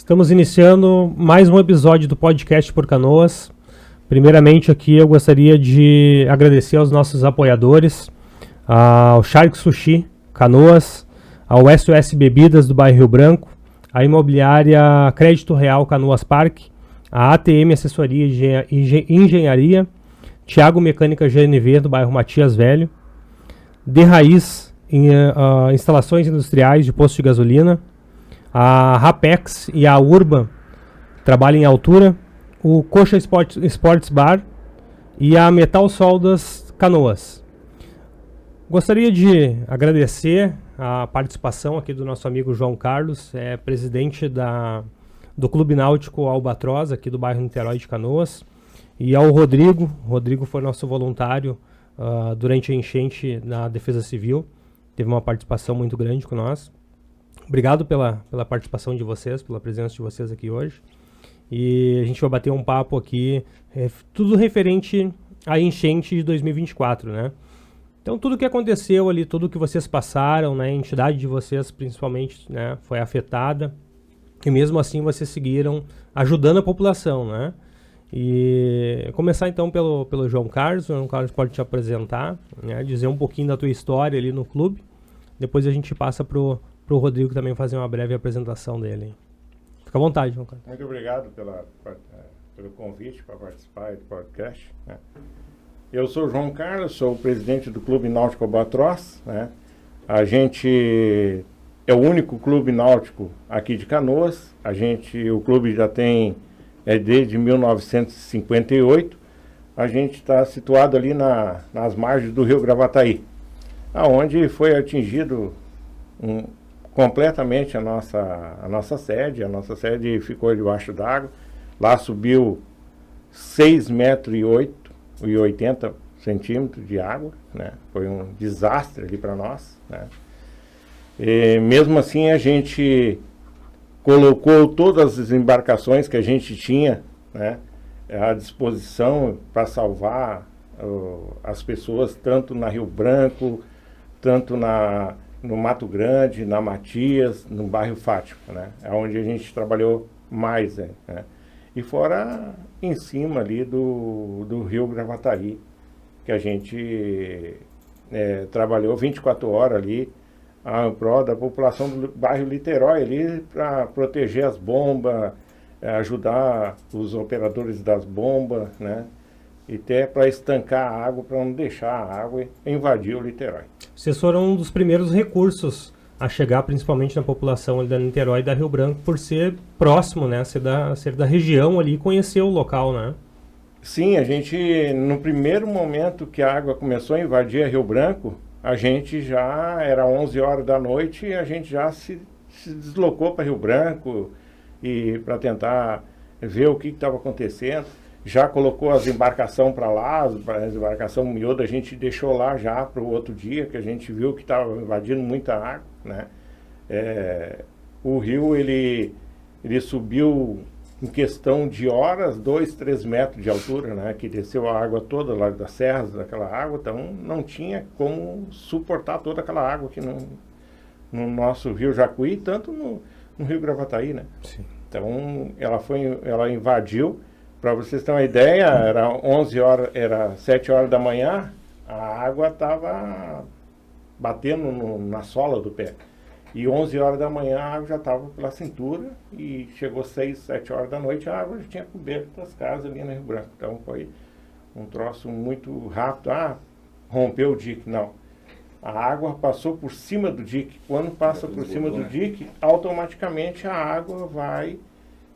Estamos iniciando mais um episódio do podcast por Canoas. Primeiramente aqui eu gostaria de agradecer aos nossos apoiadores, ao Shark Sushi Canoas, ao SOS Bebidas do bairro Rio Branco, a imobiliária Crédito Real Canoas Parque, a ATM Assessoria e Engenharia, Thiago Mecânica GNV do bairro Matias Velho, De Raiz Instalações Industriais de Posto de Gasolina, a Rapex e a Urban trabalham em altura, o Coxa Sports Bar e a Metal Soldas Canoas. Gostaria de agradecer a participação aqui do nosso amigo João Carlos, presidente do Clube Náutico Albatroz, aqui do bairro Niterói de Canoas, e ao Rodrigo. Rodrigo foi nosso voluntário durante a enchente na Defesa Civil, teve uma participação muito grande com nós. Obrigado pela participação de vocês, pela presença de vocês aqui hoje. E a gente vai bater um papo aqui, tudo referente à enchente de 2024, né? Então, tudo que aconteceu ali, tudo que vocês passaram, né? A entidade de vocês, principalmente, né? Foi afetada. E mesmo assim, vocês seguiram ajudando a população, né? E começar, então, pelo João Carlos. O João Carlos pode te apresentar, né? Dizer um pouquinho da tua história ali no clube. Depois a gente passa pro Rodrigo também fazer uma breve apresentação dele. Fica à vontade, João Carlos. Muito obrigado pelo convite para participar do podcast, né? Eu sou o João Carlos, sou o presidente do Clube Náutico Albatroz, né? A gente é o único clube náutico aqui de Canoas. O clube já tem desde 1958. A gente está situado ali nas margens do Rio Gravataí, aonde foi atingido completamente a nossa sede. A nossa sede ficou debaixo d'água. Lá subiu 6,80 m de água, né? Foi um desastre ali para nós, né? E mesmo assim a gente colocou todas as embarcações que a gente tinha, né, à disposição para salvar as pessoas, tanto na Rio Branco, tanto no Mato Grande, na Matias, no bairro Fátima, né? É onde a gente trabalhou mais, né? E fora em cima ali do Rio Gravataí, que a gente trabalhou 24 horas ali em prol da população do bairro Niterói ali, para proteger as bombas, ajudar os operadores das bombas, né? E até para estancar a água, para não deixar a água invadir o Niterói. Vocês foram um dos primeiros recursos a chegar principalmente na população ali da Niterói e da Rio Branco, por ser próximo, né? Ser da região ali e conhecer o local, né? Sim, a gente, no primeiro momento que a água começou a invadir a Rio Branco, a gente já, era 11 horas da noite, e a gente já se deslocou para Rio Branco e para tentar ver o que estava acontecendo. Já colocou as embarcações para lá, as embarcação miúda a gente deixou lá já para o outro dia, que a gente viu que estava invadindo muita água, né? O rio, ele subiu em questão de horas, 2, 3 metros de altura, né? Que desceu a água toda lá das serras, daquela água, então não tinha como suportar toda aquela água aqui no nosso rio Jacuí, tanto no rio Gravataí, né? Sim. Então ela invadiu. Para vocês terem uma ideia, era 7 horas da manhã, a água estava batendo na sola do pé. E 11 horas da manhã a água já estava pela cintura, e chegou 6, 7 horas da noite, a água já tinha coberto as casas ali no Rio Branco. Então foi um troço muito rápido. Rompeu o dique. Não. A água passou por cima do dique. Quando passa por cima do dique, automaticamente a água vai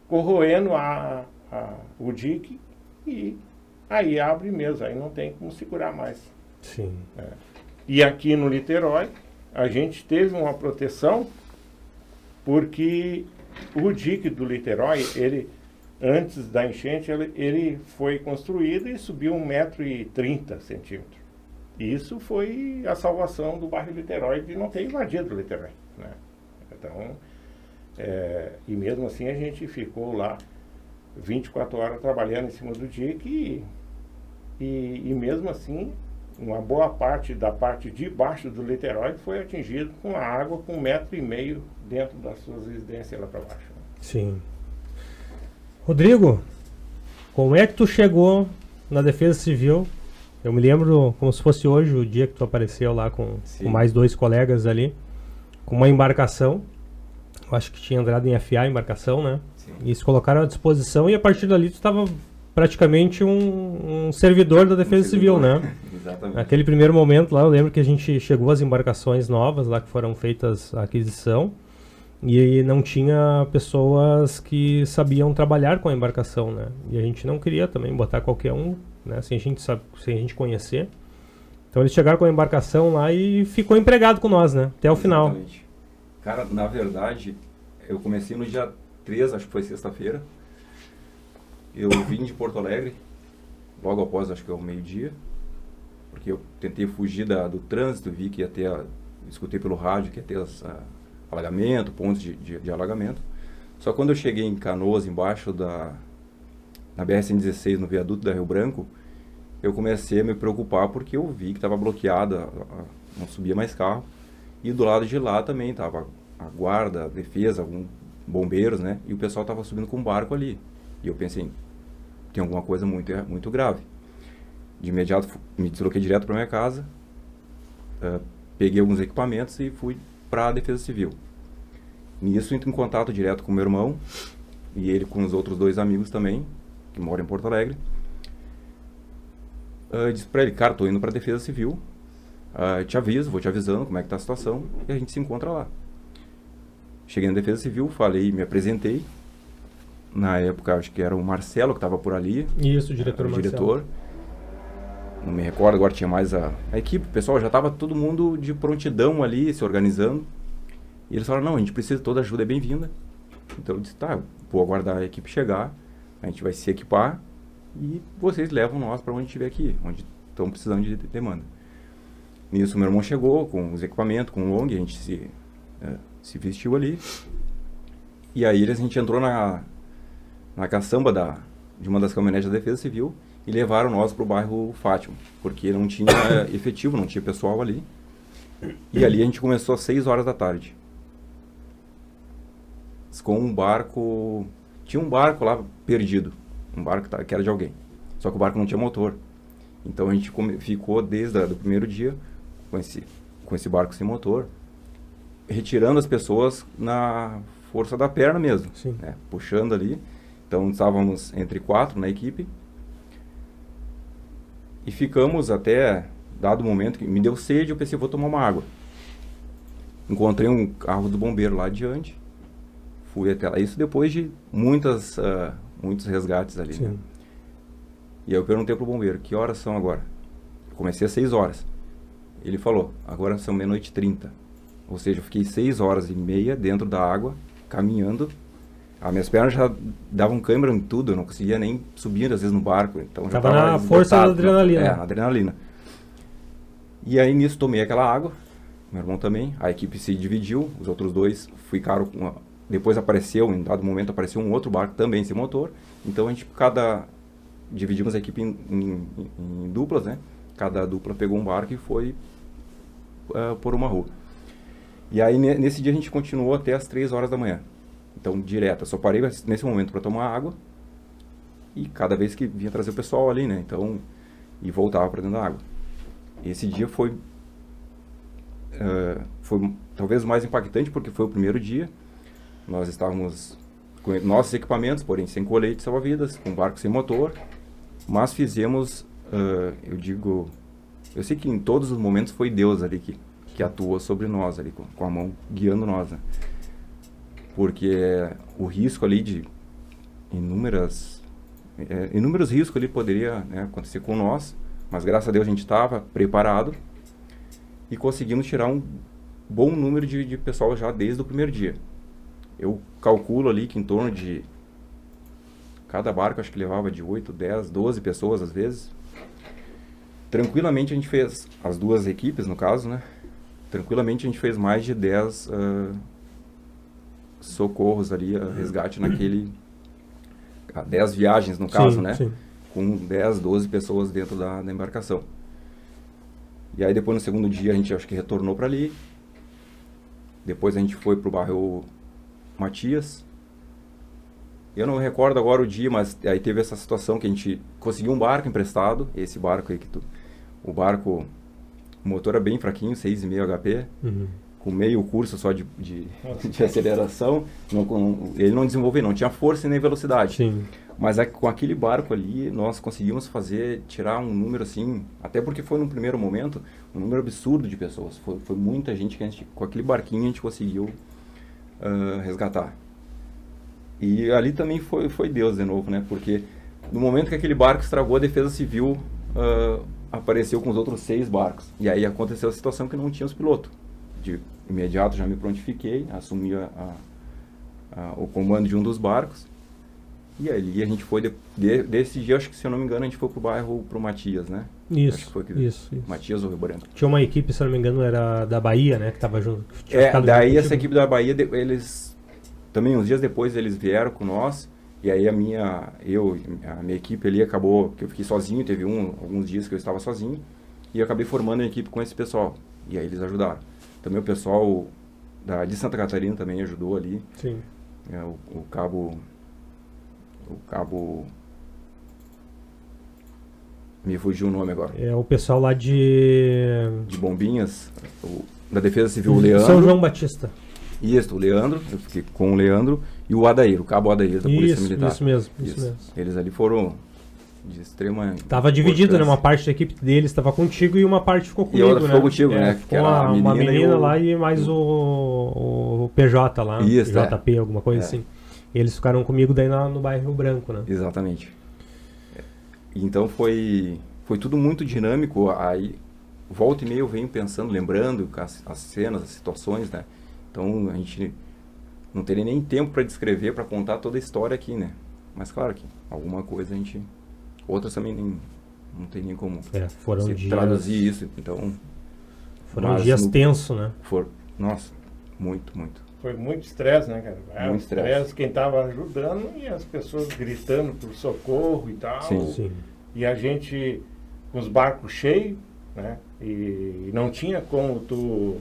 corroendo o dique, e aí abre mesmo, aí não tem como segurar mais. Sim. E aqui no Niterói, a gente teve uma proteção, porque o dique do Niterói, ele, antes da enchente, ele foi construído e subiu 1,30 m. Isso foi a salvação do bairro Niterói, de não ter invadido o Niterói, né? Então, e mesmo assim a gente ficou lá 24 horas trabalhando em cima do dique, e mesmo assim uma boa parte da parte de baixo do Niterói foi atingido com a água com 1,5 m dentro das suas residências lá para baixo. Sim. Rodrigo, como é que tu chegou na Defesa Civil? Eu me lembro como se fosse hoje o dia que tu apareceu lá com mais 2 colegas ali, com uma embarcação. Eu acho que tinha entrado em FA a embarcação, né? Sim. E se colocaram à disposição e a partir dali tu estava praticamente um servidor da Defesa Civil, né? Exatamente. Naquele primeiro momento lá, eu lembro que a gente chegou às embarcações novas lá que foram feitas a aquisição e não tinha pessoas que sabiam trabalhar com a embarcação, né? E a gente não queria também botar qualquer um, né? Sem a gente conhecer. Então eles chegaram com a embarcação lá e ficou empregado com nós, né? Até o final. Exatamente. Cara, na verdade, eu comecei no dia 3, acho que foi sexta-feira. Eu vim de Porto Alegre, logo após, acho que é o meio-dia, porque eu tentei fugir do trânsito, vi que ia ter, escutei pelo rádio que ia ter alagamento, pontos de alagamento. Só quando eu cheguei em Canoas, embaixo na BR-116, no viaduto da Rio Branco, eu comecei a me preocupar porque eu vi que estava bloqueada, não subia mais carro. E do lado de lá também estava a guarda, a defesa, alguns bombeiros, né? E o pessoal estava subindo com um barco ali. E eu pensei, tem alguma coisa muito grave. De imediato me desloquei direto para minha casa, peguei alguns equipamentos e fui para a Defesa Civil. Nisso entro em contato direto com meu irmão e ele com os outros 2 amigos também, que moram em Porto Alegre. Disse para ele, cara, tô indo para a Defesa Civil, te aviso, vou te avisando como é que tá a situação e a gente se encontra lá. Cheguei na Defesa Civil, falei, me apresentei. Na época, acho que era o Marcelo que estava por ali. Isso, o diretor Marcelo. Diretor. Não me recordo, agora tinha mais a equipe. O pessoal já estava todo mundo de prontidão ali, se organizando. E eles falaram, não, a gente precisa de toda ajuda, é bem-vinda. Então eu disse, tá, vou aguardar a equipe chegar, a gente vai se equipar e vocês levam nós para onde estiver aqui, onde estão precisando de demanda. Nisso, meu irmão chegou com os equipamentos, com o long, a gente se vestiu ali. E aí a gente entrou na caçamba de uma das caminhonetes da Defesa Civil e levaram nós para o bairro Fátima, porque não tinha efetivo, não tinha pessoal ali. E ali a gente começou às 6 horas da tarde. Com um barco... Tinha um barco lá perdido, um barco que era de alguém. Só que o barco não tinha motor. Então a gente ficou desde o primeiro dia com esse barco sem motor, retirando as pessoas na força da perna mesmo, né? Puxando ali. Então estávamos entre 4 na equipe e ficamos até dado momento que me deu sede, eu pensei, vou tomar uma água. Encontrei um carro do bombeiro lá adiante, fui até lá, isso depois de muitos resgates ali, né? E aí eu perguntei pro bombeiro, que horas são agora? Eu comecei às 6 horas. Ele falou, agora são 00:30. Ou seja, eu fiquei 6 horas e meia dentro da água, caminhando. As minhas pernas já davam câimbra em tudo, eu não conseguia nem subir às vezes no barco. Então já tava na força da adrenalina. Na adrenalina. E aí nisso tomei aquela água, meu irmão também, a equipe se dividiu, os outros 2 ficaram com depois apareceu, em dado momento apareceu um outro barco também sem motor, então a gente dividimos a equipe em duplas, né? Cada dupla pegou um barco e foi por uma rua. E aí nesse dia a gente continuou até as 3 horas da manhã. Então, direto, eu só parei nesse momento para tomar água e cada vez que vinha trazer o pessoal ali, né? Então, e voltava para dentro da água. E esse dia foi talvez o mais impactante porque foi o primeiro dia. Nós estávamos com nossos equipamentos, porém sem colete salva-vidas, com barco sem motor, mas fizemos, eu sei que em todos os momentos foi Deus ali que atuou sobre nós ali, com a mão guiando nós, né? Porque o risco ali de inúmeros riscos ali poderia, né, acontecer com nós, mas graças a Deus a gente estava preparado e conseguimos tirar um bom número de pessoal já desde o primeiro dia. Eu calculo ali que em torno de cada barco acho que levava de 8, 10, 12 pessoas às vezes. Tranquilamente a gente fez, as 2 equipes no caso, né? Tranquilamente a gente fez mais de 10 socorros ali, resgate naquele... 10 viagens no caso, né? Sim. Com 10, 12 pessoas dentro da embarcação. E aí depois no segundo dia a gente acho que retornou para ali. Depois a gente foi pro bairro Matias. Eu não recordo agora o dia, mas aí teve essa situação que a gente conseguiu um barco emprestado, esse barco aí o barco, o motor é bem fraquinho, 6,5 HP, com meio curso só de aceleração, ele não desenvolveu, não tinha força e nem velocidade. Sim. Mas com aquele barco ali, nós conseguimos tirar um número assim, até porque foi num primeiro momento, um número absurdo de pessoas. Foi muita gente que com aquele barquinho a gente conseguiu resgatar. E ali também foi Deus de novo, né? Porque no momento que aquele barco estragou, a Defesa Civil apareceu com os outros 6 barcos. E aí aconteceu a situação que não tinha os pilotos. De imediato já me prontifiquei, assumi o comando de um dos barcos. E ali a gente foi, desse dia, acho que se eu não me engano, a gente foi pro Matias, né? Isso, isso. Matias ou Rio Branco. Tinha uma equipe, se eu não me engano, era da Bahia, né? Que tava junto. Daí essa equipe da Bahia, eles... Também uns dias depois eles vieram com nós. E aí a minha equipe ali acabou, que eu fiquei sozinho, teve alguns dias que eu estava sozinho. E eu acabei formando a equipe com esse pessoal. E aí eles ajudaram. Também o pessoal de Santa Catarina também ajudou ali. Sim. O cabo... Me fugiu o nome agora. É o pessoal lá de Bombinhas, da Defesa Civil, o Leandro. São João Batista. Isso, o Leandro, eu fiquei com o Leandro e o Adair, o cabo Adair da Polícia Militar. Isso mesmo. Eles ali foram de extrema... Tava dividido, né? Uma parte da equipe deles estava contigo e uma parte ficou comigo, e outra ficou contigo, né? Ficou uma menina lá e mais o PJ lá, isso, JP, alguma coisa assim. E eles ficaram comigo daí no bairro Rio Branco, né? Exatamente. Então foi tudo muito dinâmico. Aí, volta e meia eu venho pensando, lembrando as cenas, as situações, né? Então a gente não teria nem tempo para descrever, para contar toda a história aqui, né? Mas claro que alguma coisa a gente... Outras também não tem nem como foram dias, traduzir isso. Então, foram dias tensos, né? Nossa, muito. Foi muito estresse, né, cara? Muito estresse. Quem estava ajudando e as pessoas gritando por socorro e tal. Sim. E a gente com os barcos cheios, né? E não tinha como tu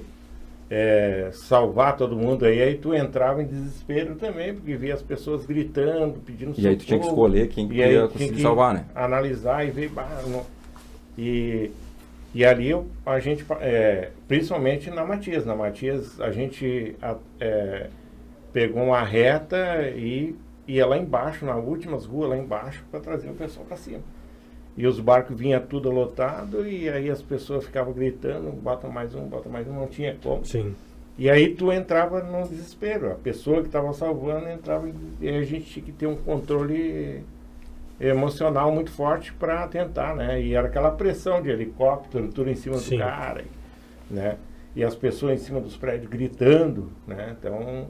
salvar todo mundo aí tu entrava em desespero também, porque via as pessoas gritando, pedindo socorro. E aí tu tinha que escolher quem ia conseguir salvar, né? Analisar e ver, E ali a gente, principalmente na Matias. Na Matias a gente pegou uma reta e ia lá embaixo, nas últimas ruas lá embaixo, para trazer o pessoal para cima. E os barcos vinham tudo lotado e aí as pessoas ficavam gritando, bota mais um, não tinha como. Sim. E aí tu entrava no desespero. A pessoa que estava salvando entrava e a gente tinha que ter um controle emocional muito forte para tentar, né? E era aquela pressão de helicóptero, tudo em cima do cara, né? E as pessoas em cima dos prédios gritando, né? Então,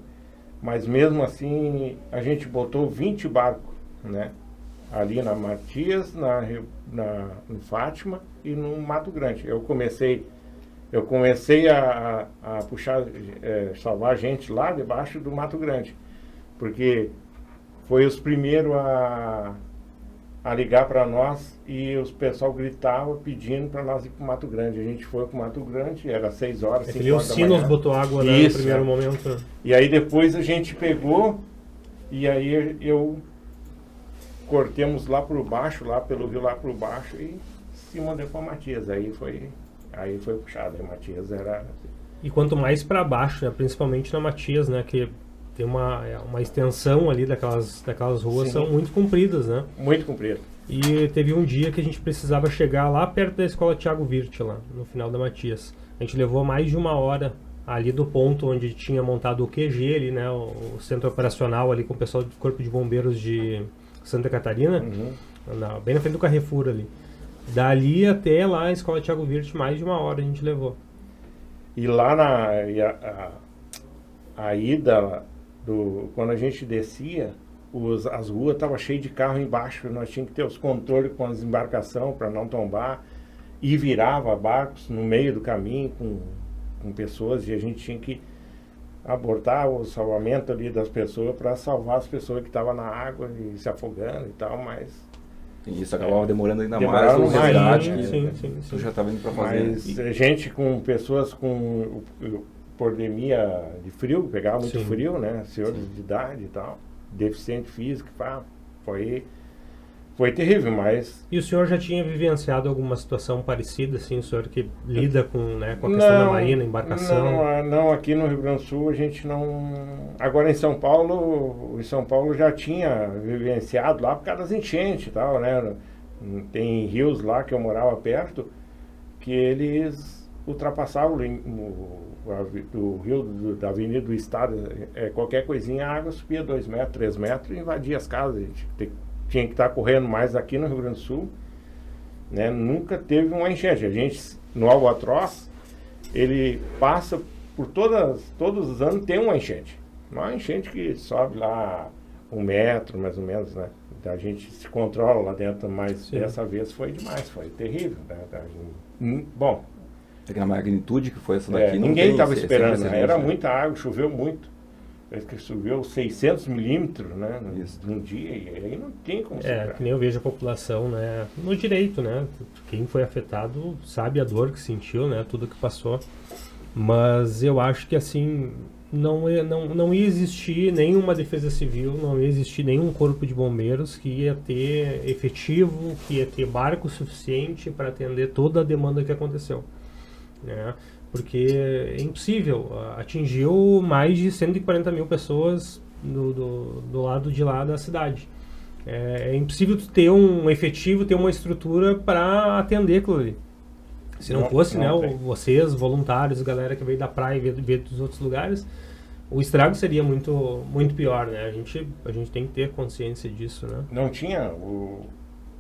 mas mesmo assim, a gente botou 20 barcos, né? Ali na Matias, no Fátima e no Mato Grande. Eu comecei a puxar, salvar gente lá debaixo do Mato Grande, porque foi os primeiros a ligar para nós e os pessoal gritava pedindo para nós ir para o Mato Grande. A gente foi para o Mato Grande, era 6 horas, 5 horas da manhã. O Sinos botou água no primeiro momento. E aí depois a gente pegou e aí cortemos lá por baixo, lá pelo rio lá por baixo e se mandou para Matias. Aí foi puxado, a Matias era... E quanto mais para baixo, né, principalmente na Matias, né, que tem uma extensão ali daquelas ruas, são muito compridas, né? Muito compridas. E teve um dia que a gente precisava chegar lá perto da escola Thiago Virt, lá no final da Matias. A gente levou mais de 1 hora ali do ponto onde tinha montado o QG ali, né, o centro operacional ali com o pessoal do Corpo de Bombeiros de Santa Catarina, bem na frente do Carrefour ali. Dali até lá a escola Thiago Virt, mais de 1 hora a gente levou. E lá a ida quando a gente descia, as ruas estavam cheias de carro embaixo, nós tínhamos que ter os controles com as embarcações para não tombar, e virava barcos no meio do caminho com pessoas, e a gente tinha que abortar o salvamento ali das pessoas para salvar as pessoas que estavam na água e se afogando e tal, mas... E isso acabava demorando ainda mais o resgate. Sim. Tu já estava indo para fazer. Mas gente com pessoas com pandemia de frio, pegava muito frio, né? Senhores de idade e tal. deficiente físico, foi terrível, mas... E o senhor já tinha vivenciado alguma situação parecida, assim, o senhor que lida com, né, com a questão da marina, embarcação? Não, aqui no Rio Grande do Sul a gente não... Agora em São Paulo já tinha vivenciado lá por causa das enchentes e tal, né? Tem rios lá que eu morava perto, que eles ultrapassavam o rio da Avenida do Estado, qualquer coisinha, a água subia 2 metros, 3 metros e invadia as casas. A gente tinha que estar correndo mais aqui no Rio Grande do Sul, né? Nunca teve uma enchente. A gente, no Albatroz, ele passa por todos os anos tem uma enchente. Uma enchente que sobe lá 1 metro, mais ou menos, né? A gente se controla lá dentro, mas Sim. dessa vez foi demais, foi terrível, né? Bom, É que na magnitude que foi essa daqui, não ninguém tem estava esse esperando, né? precedente, Era né? muita água, choveu muito. Parece que choveu 600 milímetros, né? Isso. Num dia, e aí não tem como É, superar. que nem eu vejo a população, né, no direito, né, quem foi afetado sabe a dor que sentiu, né, tudo que passou, mas eu acho que assim, não ia existir nenhuma defesa civil, não ia existir nenhum corpo de bombeiros que ia ter efetivo, que ia ter barco suficiente para atender toda a demanda que aconteceu, né, porque é impossível, atingiu mais de 140 mil pessoas do lado de lá da cidade. É impossível tu ter um efetivo, ter uma estrutura para atender aquilo ali. Se não fosse, né, vocês, voluntários, galera que veio da praia e veio dos outros lugares, o estrago seria muito, muito pior, né? A gente tem que ter consciência disso, né? Não tinha, o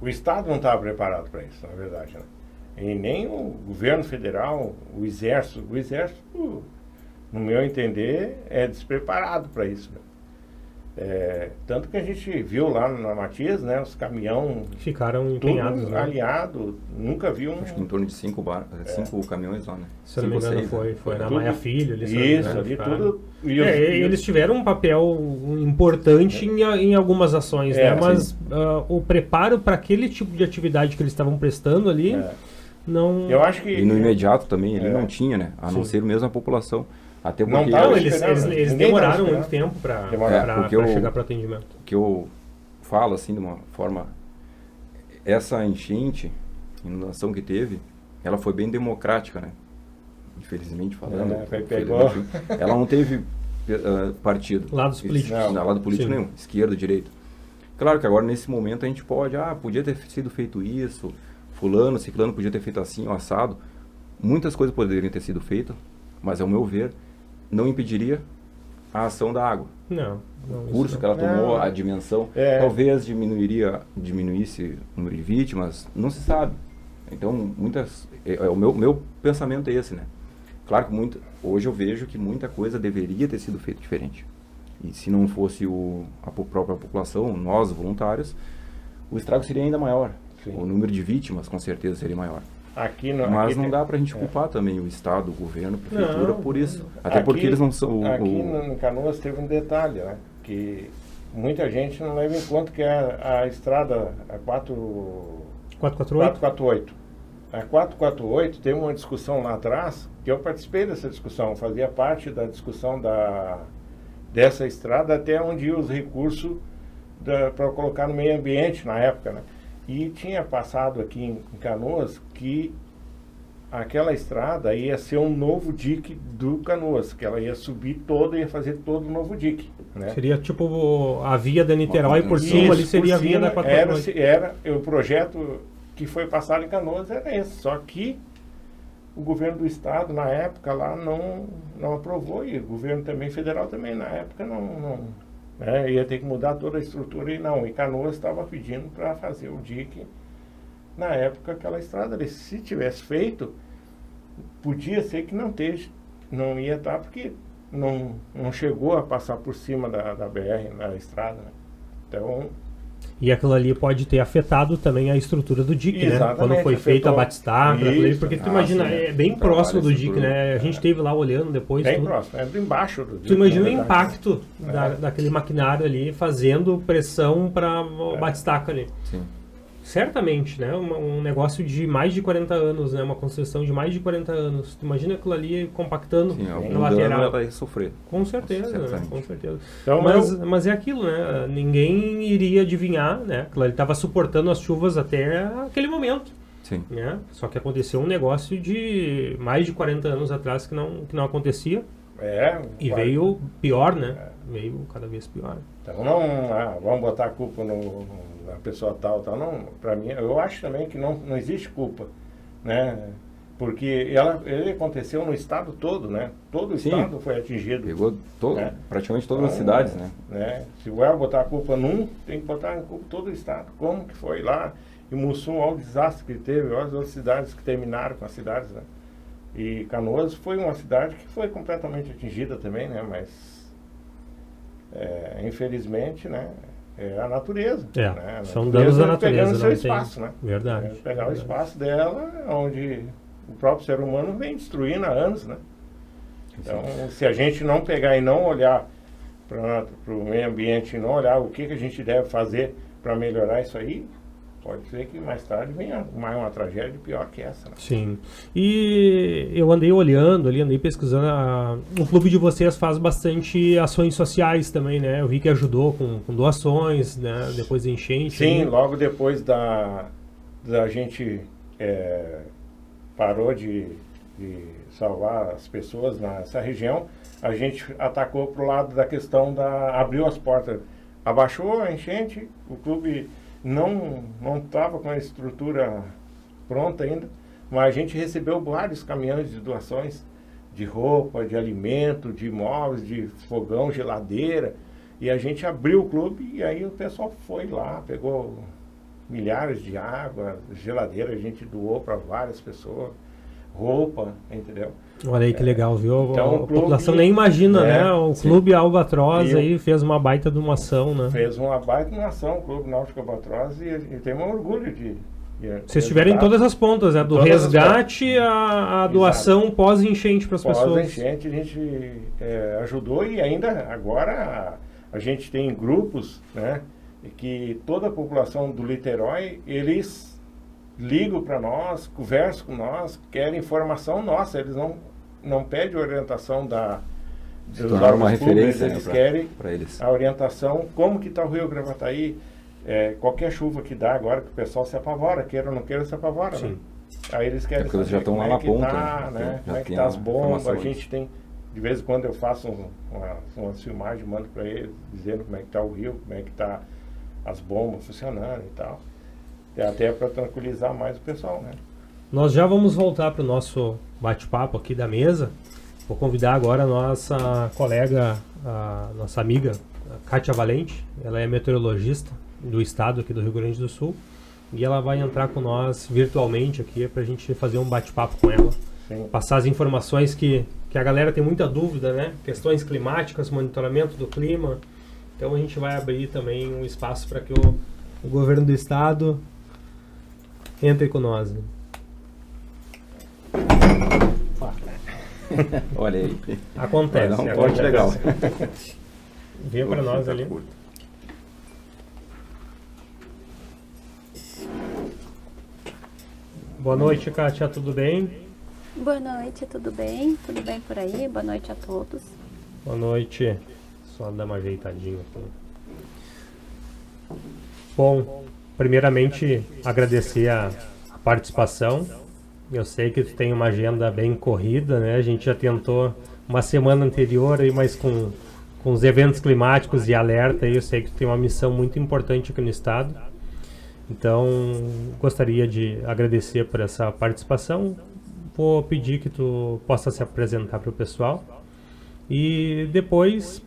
Estado não estava preparado para isso, na verdade, né? E nem o governo federal, o exército, no meu entender, é despreparado para isso, né? Tanto que a gente viu lá na Matias, né, os caminhões Ficaram empenhados, tudo né? aliado, nunca vi um... Acho que em torno de 5 caminhões lá, né? Se eu não me 5 ou engano, 6, né? foi na Tudo- Maia Filho. Ali, se eu não me Isso, engano, ali ficaram. tudo... Eles tiveram um papel importante em algumas ações, né? Mas o preparo para aquele tipo de atividade que eles estavam prestando ali, não... Eu acho que... E no imediato também, ele É. não tinha, né? A não ser mesmo a população. Até Não porque tava Não, eles Ninguém tava demoraram esperando. muito tempo para Demoraram. Porque chegar para o atendimento. o que eu falo, assim, de uma forma... Essa enchente, inundação que teve, ela foi bem democrática, né? Infelizmente falando. Pegou. Ela não teve partido. Lados políticos. Não, lado político Sim. nenhum. Esquerda, direita. Claro que agora, nesse momento, a gente pode... podia ter sido feito isso. Fulano, ciclano podia ter feito assim, o assado. Muitas coisas poderiam ter sido feitas, mas, ao meu ver, não impediria a ação da água. Não. O curso que ela tomou, a dimensão, talvez diminuísse o número de vítimas, não se sabe. Então, o meu pensamento é esse, né? Claro que hoje eu vejo que muita coisa deveria ter sido feita diferente. E se não fosse a própria população, nós, voluntários, o estrago seria ainda maior. Sim. O número de vítimas, com certeza, seria maior. Mas não dá pra gente culpar também o Estado, o governo, a prefeitura por isso. Até porque eles não são... Aqui no Canoas teve um detalhe, né? Que muita gente não leva em conta que a estrada, a 448. A 448 teve uma discussão lá atrás, que eu participei dessa discussão, fazia parte da discussão dessa estrada até onde iam os recursos para colocar no meio ambiente na época, né? E tinha passado aqui em Canoas que aquela estrada ia ser um novo dique do Canoas, que ela ia subir toda e ia fazer todo um novo dique, né? Seria tipo a via da Niterói por cima, ali seria a via da 448. Era o projeto que foi passado em Canoas era esse, só que o governo do estado na época lá não aprovou, e o governo também federal também na época não ia ter que mudar toda a estrutura, e Canoas estava pedindo para fazer o dique na época aquela estrada ali. Se tivesse feito, podia ser que não ia estar, porque não chegou a passar por cima da BR na estrada, né? Então... E aquilo ali pode ter afetado também a estrutura do dique, né? Exatamente, Quando foi feita a afetou. batistaca, Isso. porque tu imagina, sim. é bem O próximo trabalho, do dique, estrutura. né? A gente esteve lá olhando depois. Bem tudo. próximo, é do embaixo do dique. Tu imagina o na verdade. impacto daquele maquinário ali fazendo pressão para batistaca ali. Sim. certamente, né? Um negócio de mais de 40 anos, né? Uma construção de mais de 40 anos. Tu imagina aquilo ali compactando Sim, na algum lateral. dano ela ia sofrer. Com certeza, né? Certamente. Com certeza. Então, Mas é aquilo, né? Ninguém iria adivinhar, né? Aquilo ali estava suportando as chuvas até aquele momento, Sim. né? Só que aconteceu um negócio de mais de 40 anos atrás que não acontecia. E veio pior, né? Veio cada vez pior. Então vamos botar a culpa na pessoa tal. Não, para mim, eu acho também que não existe culpa, né? Porque ele aconteceu no estado todo, né? Todo o estado foi atingido. Pegou né? praticamente todas as cidades, né? Se vai botar a culpa tem que botar a culpa todo o estado. Como que foi lá em Mussum, olha o desastre que teve, olha as outras cidades que terminaram com as cidades, né? E Canoas foi uma cidade que foi completamente atingida também, né? Mas, infelizmente, né? É a natureza. Né? São danos da natureza. Pegando seu espaço, né? Verdade. Pegar o espaço dela, onde o próprio ser humano vem destruindo há anos, né? Então, se a gente não pegar e não olhar para o meio ambiente, e não olhar o que a gente deve fazer para melhorar isso aí, pode ser que mais tarde venha mais uma tragédia pior que essa. Né? Sim. E eu andei olhando ali, andei pesquisando. O clube de vocês faz bastante ações sociais também, né? Eu vi que ajudou com doações, né? Depois da enchente. Sim, logo depois da gente parou de salvar as pessoas nessa região, a gente atacou para o lado da questão abriu as portas. Abaixou a enchente, o clube não estava com a estrutura pronta ainda, mas a gente recebeu vários caminhões de doações de roupa, de alimento, de móveis, de fogão, geladeira, e a gente abriu o clube e aí o pessoal foi lá, pegou milhares de água, geladeira, a gente doou para várias pessoas, roupa, entendeu? Olha aí que legal, viu? Então, a população nem imagina, né? O sim. Clube Albatroz aí fez uma baita de uma ação, né? Fez uma baita de uma ação, o Clube Náutico Albatroz, e tem um orgulho de vocês tiverem todas as pontas, né? Do resgate à doação pós-enchente para as pessoas. Pós-enchente a gente ajudou e ainda agora a gente tem grupos, né? Que toda a população do Literói, eles ligam para nós, conversam com nós, querem informação nossa, eles não pedem orientação dos tornar uma referência, eles querem para eles. A orientação, como que está o Rio Gravataí, qualquer chuva que dá agora, que o pessoal se apavora, queira ou não queira, se apavora. Né? Aí eles querem saber já estão lá na ponta, né? Como é que tá as bombas, a gente tem, de vez em quando eu faço umas filmagens, mando para eles, dizendo como é que está o rio, como é que está as bombas funcionando e tal. Até para tranquilizar mais o pessoal, né? Nós já vamos voltar para o nosso bate-papo aqui da mesa. Vou convidar agora a nossa colega, a nossa amiga, a Kátia Valente. Ela é meteorologista do estado aqui do Rio Grande do Sul. E ela vai entrar com nós virtualmente aqui para a gente fazer um bate-papo com ela. Sim. Passar as informações que a galera tem muita dúvida, né? Questões climáticas, monitoramento do clima. Então a gente vai abrir também um espaço para que o governo do estado entre com nós. Né? Olha aí. Acontece. Vai dar um corte legal. Vem para nós ali. Boa noite, Kátia, tudo bem? Boa noite, tudo bem? Tudo bem por aí? Boa noite a todos. Boa noite. Só dar uma ajeitadinha aqui. Bom, primeiramente agradecer a participação. Eu sei que tu tem uma agenda bem corrida, né? A gente já tentou uma semana anterior, aí, mas com os eventos climáticos e alerta, aí, eu sei que tu tem uma missão muito importante aqui no estado. Então, gostaria de agradecer por essa participação. Vou pedir que tu possa se apresentar para o pessoal. E depois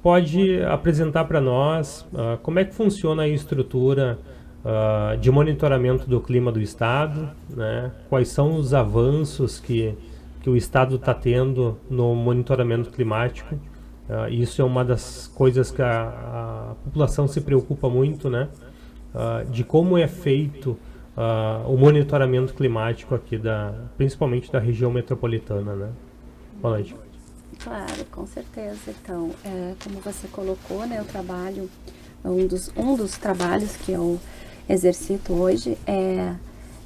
pode apresentar para nós como é que funciona a estrutura de monitoramento do clima do estado, né? Quais são os avanços que o estado está tendo no monitoramento climático. Isso é uma das coisas que a população se preocupa muito, né? De como é feito o monitoramento climático aqui, principalmente da região metropolitana, né? Boa noite. Claro, com certeza. Então, como você colocou, né, o trabalho, um dos trabalhos que eu exercito hoje é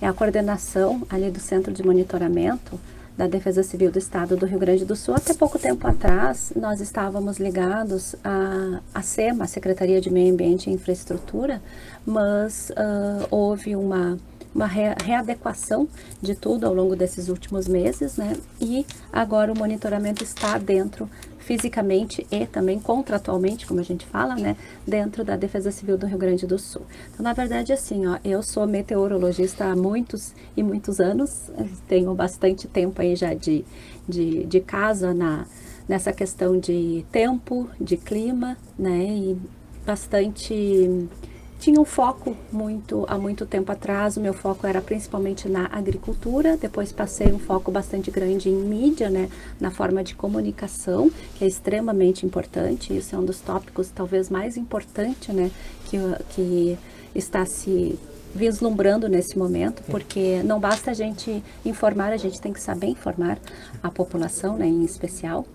a coordenação ali do Centro de Monitoramento da Defesa Civil do Estado do Rio Grande do Sul. Até pouco tempo atrás, nós estávamos ligados à SEMA, a Secretaria de Meio Ambiente e Infraestrutura, mas houve uma readequação de tudo ao longo desses últimos meses, né? E agora o monitoramento está dentro, fisicamente e também contratualmente, como a gente fala, né? Dentro da Defesa Civil do Rio Grande do Sul. Então, na verdade, assim, ó, eu sou meteorologista há muitos e muitos anos, tenho bastante tempo aí já de casa nessa questão de tempo, de clima, né? E bastante... Tinha um foco há muito tempo atrás, o meu foco era principalmente na agricultura, depois passei um foco bastante grande em mídia, né, na forma de comunicação, que é extremamente importante, isso é um dos tópicos talvez mais importante, né, que está se vislumbrando nesse momento, porque não basta a gente informar, a gente tem que saber informar a população, né, em especial.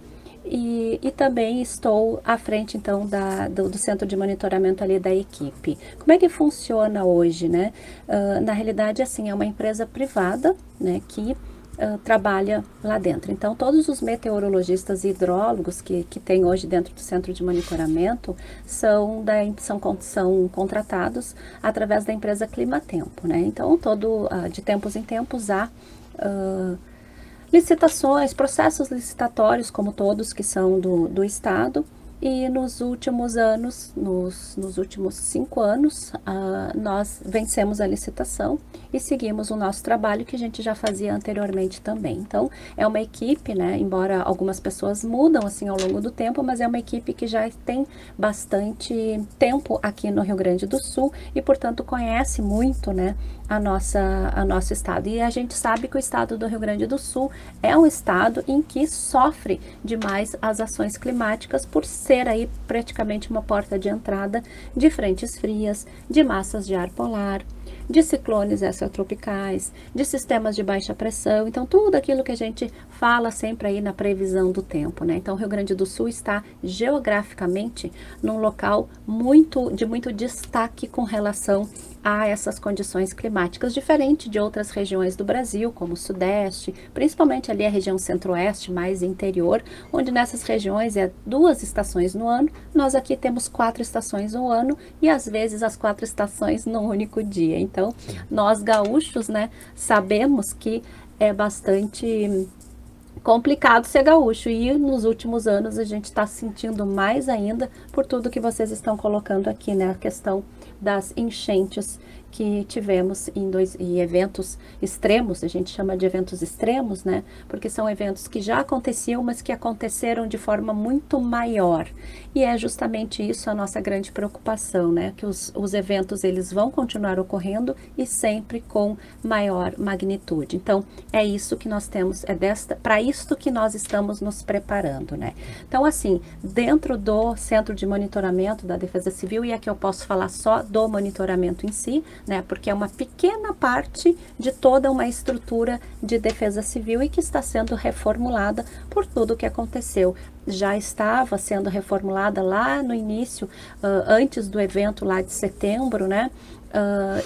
E também estou à frente, então, do centro de monitoramento ali da equipe. Como é que funciona hoje, né? Na realidade, assim, é uma empresa privada, né, que trabalha lá dentro. Então, todos os meteorologistas e hidrólogos que tem hoje dentro do centro de monitoramento são contratados através da empresa Climatempo, né? Então, de tempos em tempos há... licitações, processos licitatórios, como todos que são do Estado, e nos últimos anos, nos últimos 5 anos, nós vencemos a licitação e seguimos o nosso trabalho que a gente já fazia anteriormente também. Então, é uma equipe, né, embora algumas pessoas mudam assim ao longo do tempo, mas é uma equipe que já tem bastante tempo aqui no Rio Grande do Sul e, portanto, conhece muito, né, nosso estado. E a gente sabe que o estado do Rio Grande do Sul é um estado em que sofre demais as ações climáticas por ser aí praticamente uma porta de entrada de frentes frias, de massas de ar polar, de ciclones extratropicais, de sistemas de baixa pressão, então tudo aquilo que a gente fala sempre aí na previsão do tempo, né? Então o Rio Grande do Sul está geograficamente num local de muito destaque com relação a essas condições climáticas, diferente de outras regiões do Brasil, como o Sudeste, principalmente ali a região Centro-Oeste, mais interior, onde nessas regiões é 2 estações no ano, nós aqui temos 4 estações no ano e às vezes as 4 estações num único dia. Então, nós gaúchos, né, sabemos que é bastante complicado ser gaúcho e nos últimos anos a gente está sentindo mais ainda por tudo que vocês estão colocando aqui, né, a questão das enchentes que tivemos em eventos extremos, a gente chama de eventos extremos, né? Porque são eventos que já aconteciam, mas que aconteceram de forma muito maior. E é justamente isso a nossa grande preocupação, né? Que os eventos, eles vão continuar ocorrendo e sempre com maior magnitude. Então, é isso que nós temos, para isto que nós estamos nos preparando, né? Então, assim, dentro do Centro de Monitoramento da Defesa Civil, e aqui eu posso falar só do monitoramento em si, né, porque é uma pequena parte de toda uma estrutura de defesa civil e que está sendo reformulada por tudo o que aconteceu. Já estava sendo reformulada lá no início, antes do evento lá de setembro, né,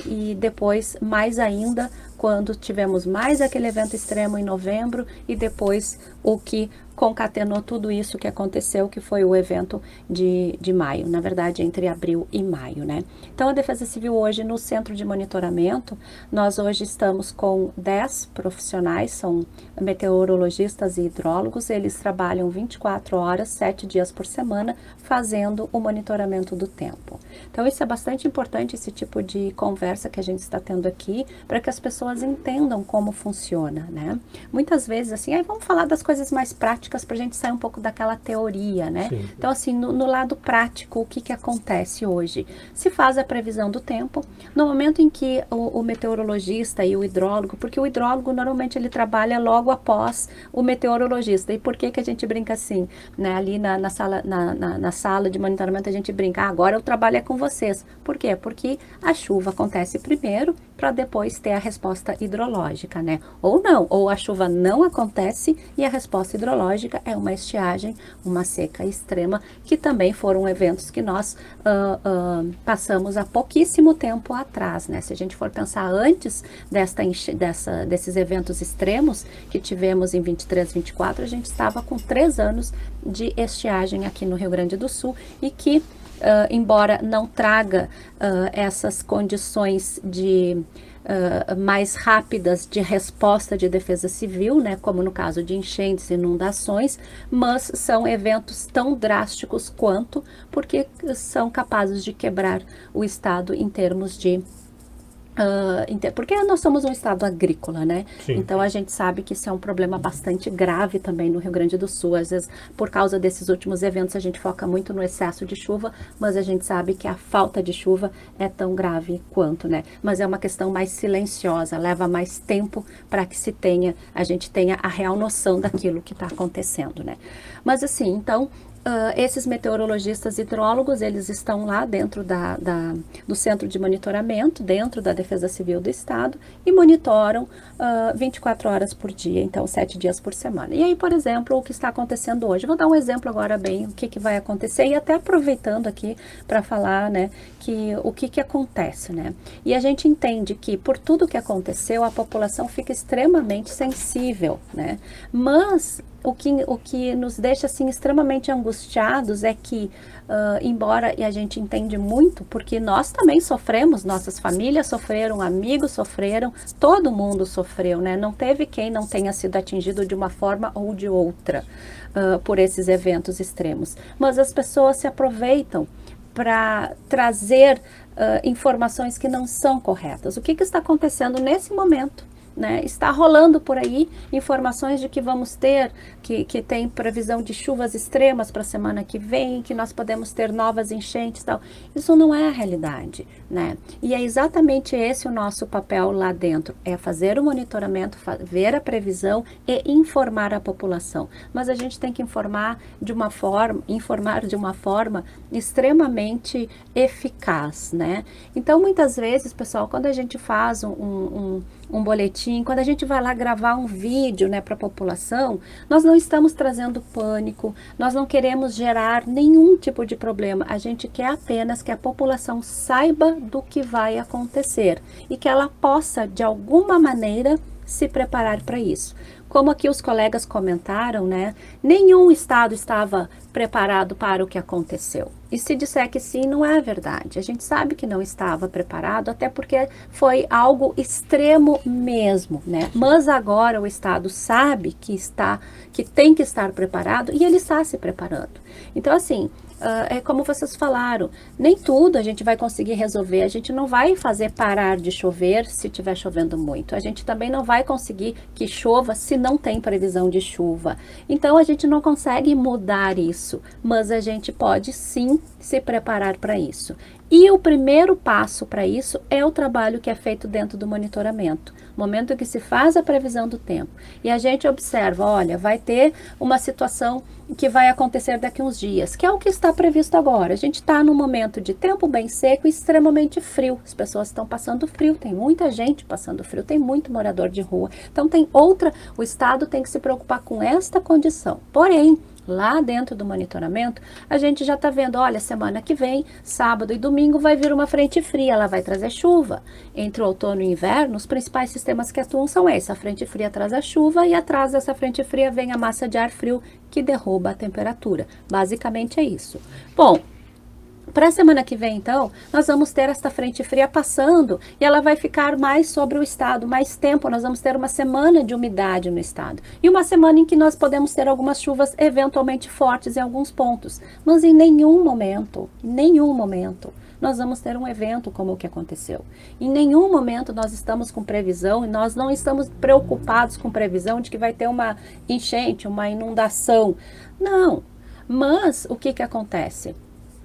e depois mais ainda quando tivemos mais aquele evento extremo em novembro e depois o que concatenou tudo isso que aconteceu, que foi o evento de maio, na verdade entre abril e maio, né? Então a Defesa Civil hoje no Centro de Monitoramento, nós hoje estamos com 10 profissionais, são meteorologistas e hidrólogos, eles trabalham 24 horas, 7 dias por semana, fazendo o monitoramento do tempo. Então isso é bastante importante, esse tipo de conversa que a gente está tendo aqui, para que as pessoas entendam como funciona, né? Muitas vezes assim, aí vamos falar das coisas mais práticas para a gente sair um pouco daquela teoria, né? Sim. Então assim, no lado prático, o que acontece hoje? Se faz a previsão do tempo, no momento em que o meteorologista e o hidrólogo, porque o hidrólogo normalmente ele trabalha logo após o meteorologista, e por que a gente brinca assim, né? Ali na sala de monitoramento a gente brinca, agora o trabalho é com vocês. Por quê? Porque a chuva acontece primeiro, para depois ter a resposta hidrológica, né? Ou não, ou a chuva não acontece e a resposta hidrológica é uma estiagem, uma seca extrema, que também foram eventos que nós passamos há pouquíssimo tempo atrás, né? Se a gente for pensar antes desses eventos extremos que tivemos em 23, 24, a gente estava com 3 anos de estiagem aqui no Rio Grande do Sul e que, embora não traga essas condições de mais rápidas de resposta de defesa civil, né, como no caso de enchentes e inundações, mas são eventos tão drásticos quanto, porque são capazes de quebrar o estado em termos de porque nós somos um estado agrícola, né? Sim. Então a gente sabe que isso é um problema bastante grave também no Rio Grande do Sul. Às vezes, por causa desses últimos eventos, a gente foca muito no excesso de chuva, mas a gente sabe que a falta de chuva é tão grave quanto, né? Mas é uma questão mais silenciosa, leva mais tempo para que a gente tenha a real noção daquilo que está acontecendo, né? Mas assim, então, esses meteorologistas hidrólogos, eles estão lá dentro do centro de monitoramento, dentro da Defesa Civil do Estado, e monitoram 24 horas por dia, então 7 dias por semana. E aí, por exemplo, o que está acontecendo hoje, vou dar um exemplo agora bem, o que vai acontecer, e até aproveitando aqui para falar, né, o que acontece, né? E a gente entende que por tudo que aconteceu, a população fica extremamente sensível, né? Mas o que nos deixa assim extremamente angustiados é que, embora a gente entende muito, porque nós também sofremos, nossas famílias sofreram, amigos sofreram, todo mundo sofreu, né? Não teve quem não tenha sido atingido de uma forma ou de outra por esses eventos extremos. Mas as pessoas se aproveitam para trazer informações que não são corretas. O que está acontecendo nesse momento? Né? Está rolando por aí informações de que vamos ter, que tem previsão de chuvas extremas para a semana que vem, que nós podemos ter novas enchentes e tal. Isso não é a realidade, né? E é exatamente esse o nosso papel lá dentro, é fazer o monitoramento, ver a previsão e informar a população. Mas a gente tem que informar de uma forma extremamente eficaz, né? Então, muitas vezes, pessoal, quando a gente faz um boletim, quando a gente vai lá gravar um vídeo, né, para a população, nós não estamos trazendo pânico, nós não queremos gerar nenhum tipo de problema, a gente quer apenas que a população saiba do que vai acontecer e que ela possa, de alguma maneira, se preparar para isso. Como aqui os colegas comentaram, né, nenhum estado estava preparado para o que aconteceu. E se disser que sim, não é verdade. A gente sabe que não estava preparado, até porque foi algo extremo mesmo, né? Mas agora o estado sabe que tem que estar preparado e ele está se preparando. Então, assim, é como vocês falaram, nem tudo a gente vai conseguir resolver, a gente não vai fazer parar de chover se estiver chovendo muito, a gente também não vai conseguir que chova se não tem previsão de chuva, então a gente não consegue mudar isso, mas a gente pode sim se preparar para isso. E o primeiro passo para isso é o trabalho que é feito dentro do monitoramento. Momento que se faz a previsão do tempo e a gente observa, olha, vai ter uma situação que vai acontecer daqui uns dias, que é o que está previsto agora. A gente está num momento de tempo bem seco e extremamente frio. As pessoas estão passando frio, tem muita gente passando frio, tem muito morador de rua. Então o Estado tem que se preocupar com esta condição. Porém, lá dentro do monitoramento, a gente já está vendo, olha, semana que vem, sábado e domingo, vai vir uma frente fria, ela vai trazer chuva. Entre o outono e o inverno, os principais sistemas que atuam são esses. A frente fria traz a chuva e atrás dessa frente fria vem a massa de ar frio que derruba a temperatura. Basicamente é isso. Bom, para a semana que vem, então, nós vamos ter esta frente fria passando e ela vai ficar mais sobre o estado, mais tempo. Nós vamos ter uma semana de umidade no estado e uma semana em que nós podemos ter algumas chuvas eventualmente fortes em alguns pontos, mas em nenhum momento, nós vamos ter um evento como o que aconteceu. Em nenhum momento nós estamos com previsão e nós não estamos preocupados com previsão de que vai ter uma enchente, uma inundação. Não, mas o que acontece?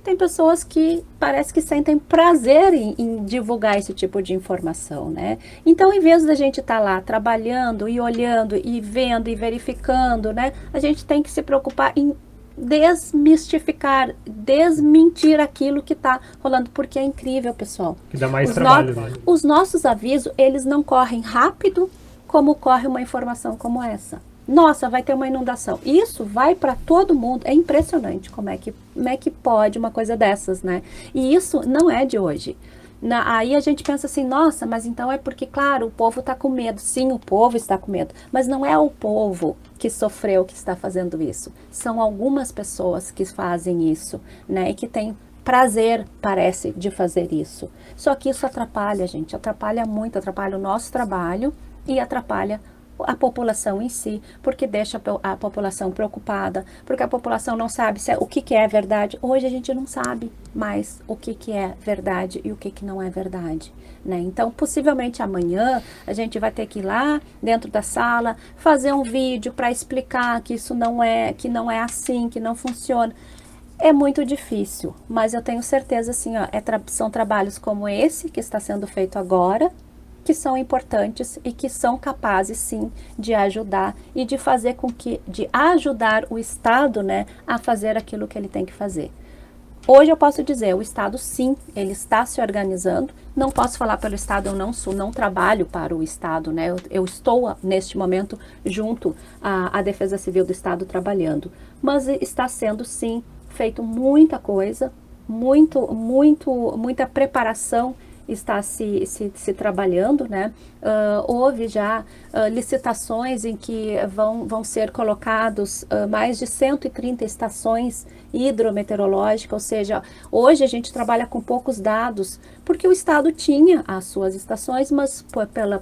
Tem pessoas que parece que sentem prazer em divulgar esse tipo de informação, né? Então, em vez da gente estar lá trabalhando e olhando e vendo e verificando, né? A gente tem que se preocupar em desmistificar, desmentir aquilo que está rolando, porque é incrível, pessoal. Que dá mais trabalho, né? Os nossos avisos, eles não correm rápido como corre uma informação como essa. Nossa, vai ter uma inundação. Isso vai para todo mundo. É impressionante como é que pode uma coisa dessas, né? E isso não é de hoje. Aí a gente pensa assim, nossa, mas então é porque, claro, o povo está com medo. Sim, o povo está com medo. Mas não é o povo que sofreu que está fazendo isso. São algumas pessoas que fazem isso, né? E que têm prazer, parece, de fazer isso. Só que isso atrapalha, gente. Atrapalha muito, atrapalha o nosso trabalho e atrapalha a população em si, porque deixa a população preocupada, porque a população não sabe o que é verdade. Hoje a gente não sabe mais o que é verdade e o que não é verdade, né? Então, possivelmente amanhã a gente vai ter que ir lá dentro da sala, fazer um vídeo para explicar que isso não é assim, que não funciona. É muito difícil, mas eu tenho certeza assim, ó, são trabalhos como esse que está sendo feito agora, que são importantes e que são capazes, sim, de ajudar e de fazer de ajudar o Estado, né, a fazer aquilo que ele tem que fazer. Hoje eu posso dizer, o Estado, sim, ele está se organizando. Não posso falar pelo Estado, eu não trabalho para o Estado, né? Eu estou, neste momento, junto à Defesa Civil do Estado trabalhando. Mas está sendo, sim, feito muita coisa, muita preparação está se trabalhando, né? Houve já licitações em que vão ser colocados mais de 130 estações hidrometeorológicas, ou seja, hoje a gente trabalha com poucos dados, porque o Estado tinha as suas estações, mas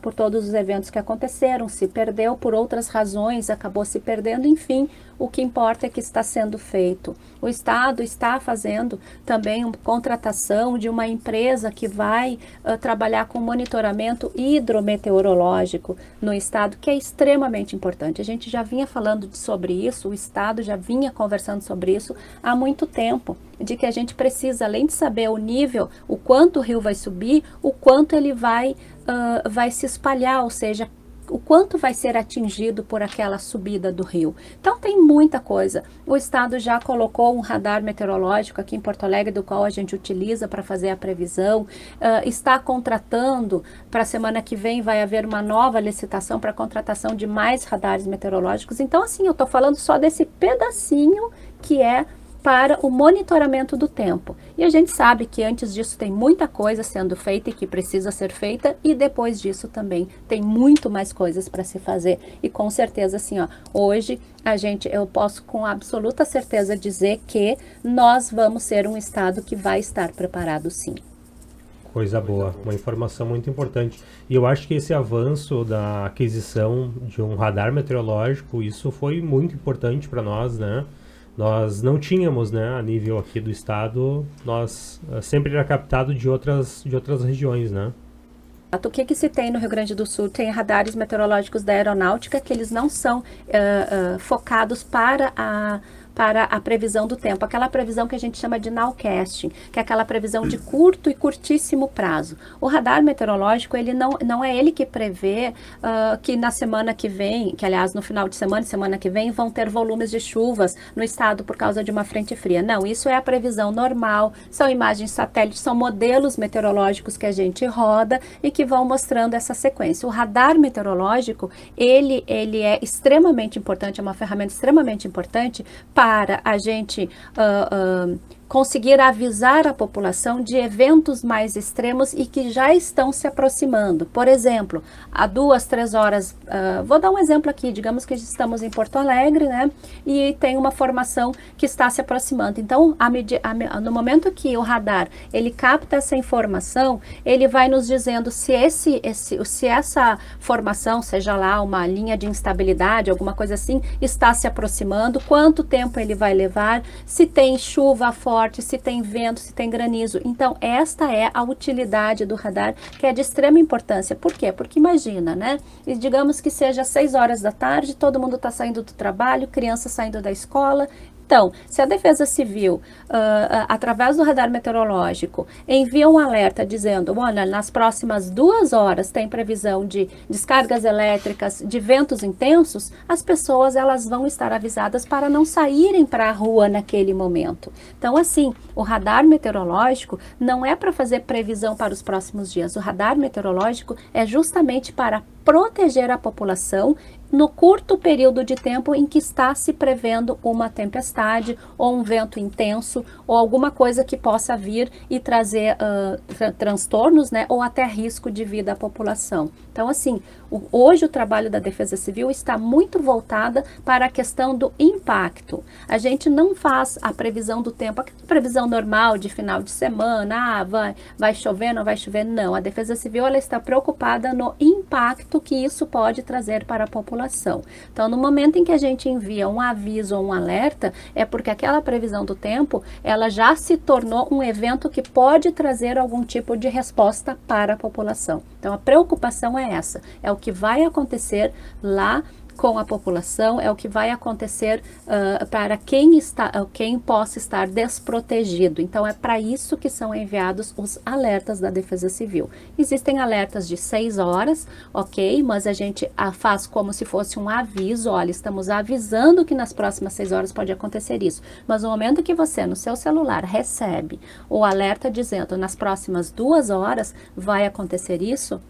por todos os eventos que aconteceram, se perdeu por outras razões, acabou se perdendo, enfim, o que importa é que está sendo feito. O Estado está fazendo também uma contratação de uma empresa que vai trabalhar com monitoramento hidrometeorológico no Estado, que é extremamente importante. A gente já vinha falando sobre isso, o Estado já vinha conversando sobre isso há muito tempo, de que a gente precisa, além de saber o nível, o quanto o rio vai subir, o quanto ele vai se espalhar, ou seja, o quanto vai ser atingido por aquela subida do rio. Então tem muita coisa. O Estado já colocou um radar meteorológico aqui em Porto Alegre, do qual a gente utiliza para fazer a previsão, está contratando, para a semana que vem vai haver uma nova licitação para a contratação de mais radares meteorológicos. Então assim, eu estou falando só desse pedacinho que é para o monitoramento do tempo. E a gente sabe que antes disso tem muita coisa sendo feita e que precisa ser feita, e depois disso também tem muito mais coisas para se fazer. E com certeza, assim, ó, hoje eu posso com absoluta certeza dizer que nós vamos ser um Estado que vai estar preparado, sim. Coisa boa, uma informação muito importante. E eu acho que esse avanço da aquisição de um radar meteorológico, isso foi muito importante para nós, né? Nós não tínhamos, né, a nível aqui do estado, nós sempre era captado de outras regiões, né? O que se tem no Rio Grande do Sul? Tem radares meteorológicos da aeronáutica que eles não são focados para a previsão do tempo, aquela previsão que a gente chama de nowcasting, que é aquela previsão de curto e curtíssimo prazo. O radar meteorológico, ele não é ele que prevê que na semana que vem, que aliás no final de semana e semana que vem, vão ter volumes de chuvas no estado por causa de uma frente fria. Não, isso é a previsão normal, são imagens satélites, são modelos meteorológicos que a gente roda e que vão mostrando essa sequência. O radar meteorológico, ele é extremamente importante, é uma ferramenta extremamente importante para a gente conseguir avisar a população de eventos mais extremos e que já estão se aproximando. Por exemplo, há 2, 3 horas, vou dar um exemplo aqui, digamos que estamos em Porto Alegre, né, e tem uma formação que está se aproximando. Então, no momento que o radar, ele capta essa informação, ele vai nos dizendo se essa formação, seja lá uma linha de instabilidade, alguma coisa assim, está se aproximando, quanto tempo ele vai levar, se tem chuva forte, se tem vento, se tem granizo. Então, esta é a utilidade do radar, que é de extrema importância. Por quê? Porque imagina, né? E digamos que seja 6 horas da tarde, todo mundo está saindo do trabalho, criança saindo da escola, Então, se a Defesa Civil, através do radar meteorológico, envia um alerta dizendo, olha, nas próximas 2 horas tem previsão de descargas elétricas, de ventos intensos, as pessoas elas vão estar avisadas para não saírem para a rua naquele momento. Então, assim, o radar meteorológico não é para fazer previsão para os próximos dias. O radar meteorológico é justamente para proteger a população no curto período de tempo em que está se prevendo uma tempestade ou um vento intenso ou alguma coisa que possa vir e trazer transtornos, né, ou até risco de vida à população. Então, assim, hoje o trabalho da Defesa Civil está muito voltada para a questão do impacto. A gente não faz a previsão do tempo, a previsão normal de final de semana, vai chover, não vai chover, não. A Defesa Civil ela está preocupada no impacto que isso pode trazer para a população. Então, no momento em que a gente envia um aviso ou um alerta, é porque aquela previsão do tempo, ela já se tornou um evento que pode trazer algum tipo de resposta para a população. Então, a preocupação é essa, é o que vai acontecer lá com a população, é o que vai acontecer para quem possa estar desprotegido. Então, é para isso que são enviados os alertas da Defesa Civil. Existem alertas de 6 horas, ok? Mas a gente faz como se fosse um aviso, olha, estamos avisando que nas próximas 6 horas pode acontecer isso. Mas no momento que você, no seu celular, recebe o alerta dizendo, nas próximas 2 horas vai acontecer isso,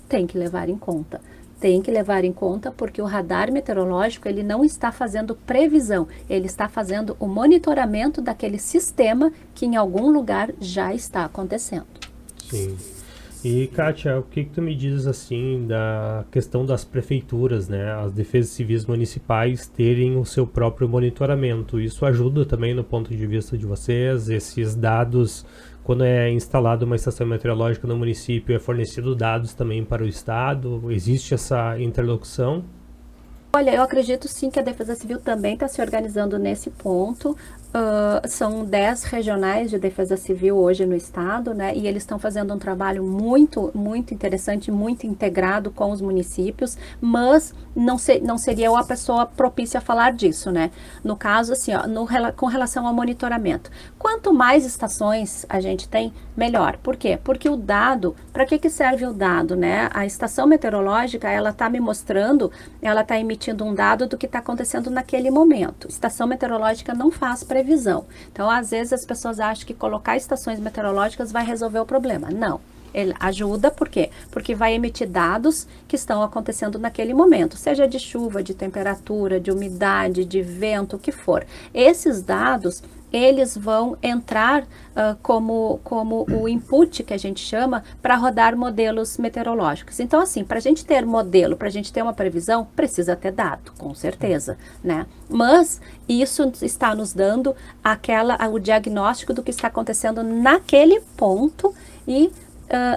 tem que levar em conta. Tem que levar em conta porque o radar meteorológico ele não está fazendo previsão, ele está fazendo o monitoramento daquele sistema que em algum lugar já está acontecendo. Sim. E, Kátia, o que tu me dizes assim da questão das prefeituras, né? As defesas civis municipais terem o seu próprio monitoramento. Isso ajuda também no ponto de vista de vocês, esses dados. Quando é instalada uma estação meteorológica no município, é fornecido dados também para o estado? Existe essa interlocução? Olha, eu acredito sim que a Defesa Civil também está se organizando nesse ponto. São 10 regionais de Defesa Civil hoje no estado, né? E eles estão fazendo um trabalho muito, muito interessante, muito integrado com os municípios, mas não seria eu a pessoa propícia a falar disso, né? No caso, assim, ó, com relação ao monitoramento. Quanto mais estações a gente tem, melhor. Por quê? Porque o dado, para que serve o dado, né? A estação meteorológica, ela está me mostrando, ela está emitindo um dado do que está acontecendo naquele momento. Estação meteorológica não faz previsão. Então, às vezes, as pessoas acham que colocar estações meteorológicas vai resolver o problema. Não. Ele ajuda, por quê? Porque vai emitir dados que estão acontecendo naquele momento, seja de chuva, de temperatura, de umidade, de vento, o que for. Esses dados, eles vão entrar como o input, que a gente chama, para rodar modelos meteorológicos. Então, assim, para a gente ter modelo, para a gente ter uma previsão, precisa ter dado, com certeza, né? Mas isso está nos dando o diagnóstico do que está acontecendo naquele ponto e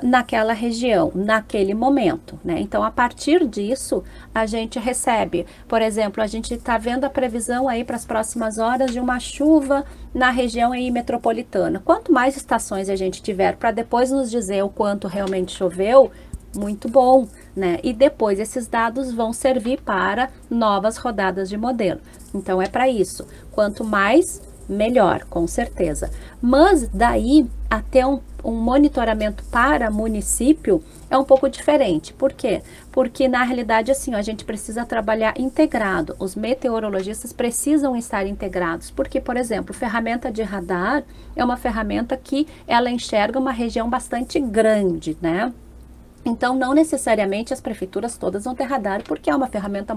naquela região, naquele momento, né? Então, a partir disso, a gente recebe, por exemplo, a gente está vendo a previsão aí para as próximas horas de uma chuva na região aí metropolitana. Quanto mais estações a gente tiver para depois nos dizer o quanto realmente choveu, muito bom, né? E depois esses dados vão servir para novas rodadas de modelo. Então, é para isso. Quanto mais, melhor, com certeza. Mas daí até um monitoramento para município é um pouco diferente. Por quê? Porque na realidade assim, a gente precisa trabalhar integrado. Os meteorologistas precisam estar integrados. Porque, por exemplo, ferramenta de radar é uma ferramenta que ela enxerga uma região bastante grande, né? Então, não necessariamente as prefeituras todas vão ter radar, porque é uma ferramenta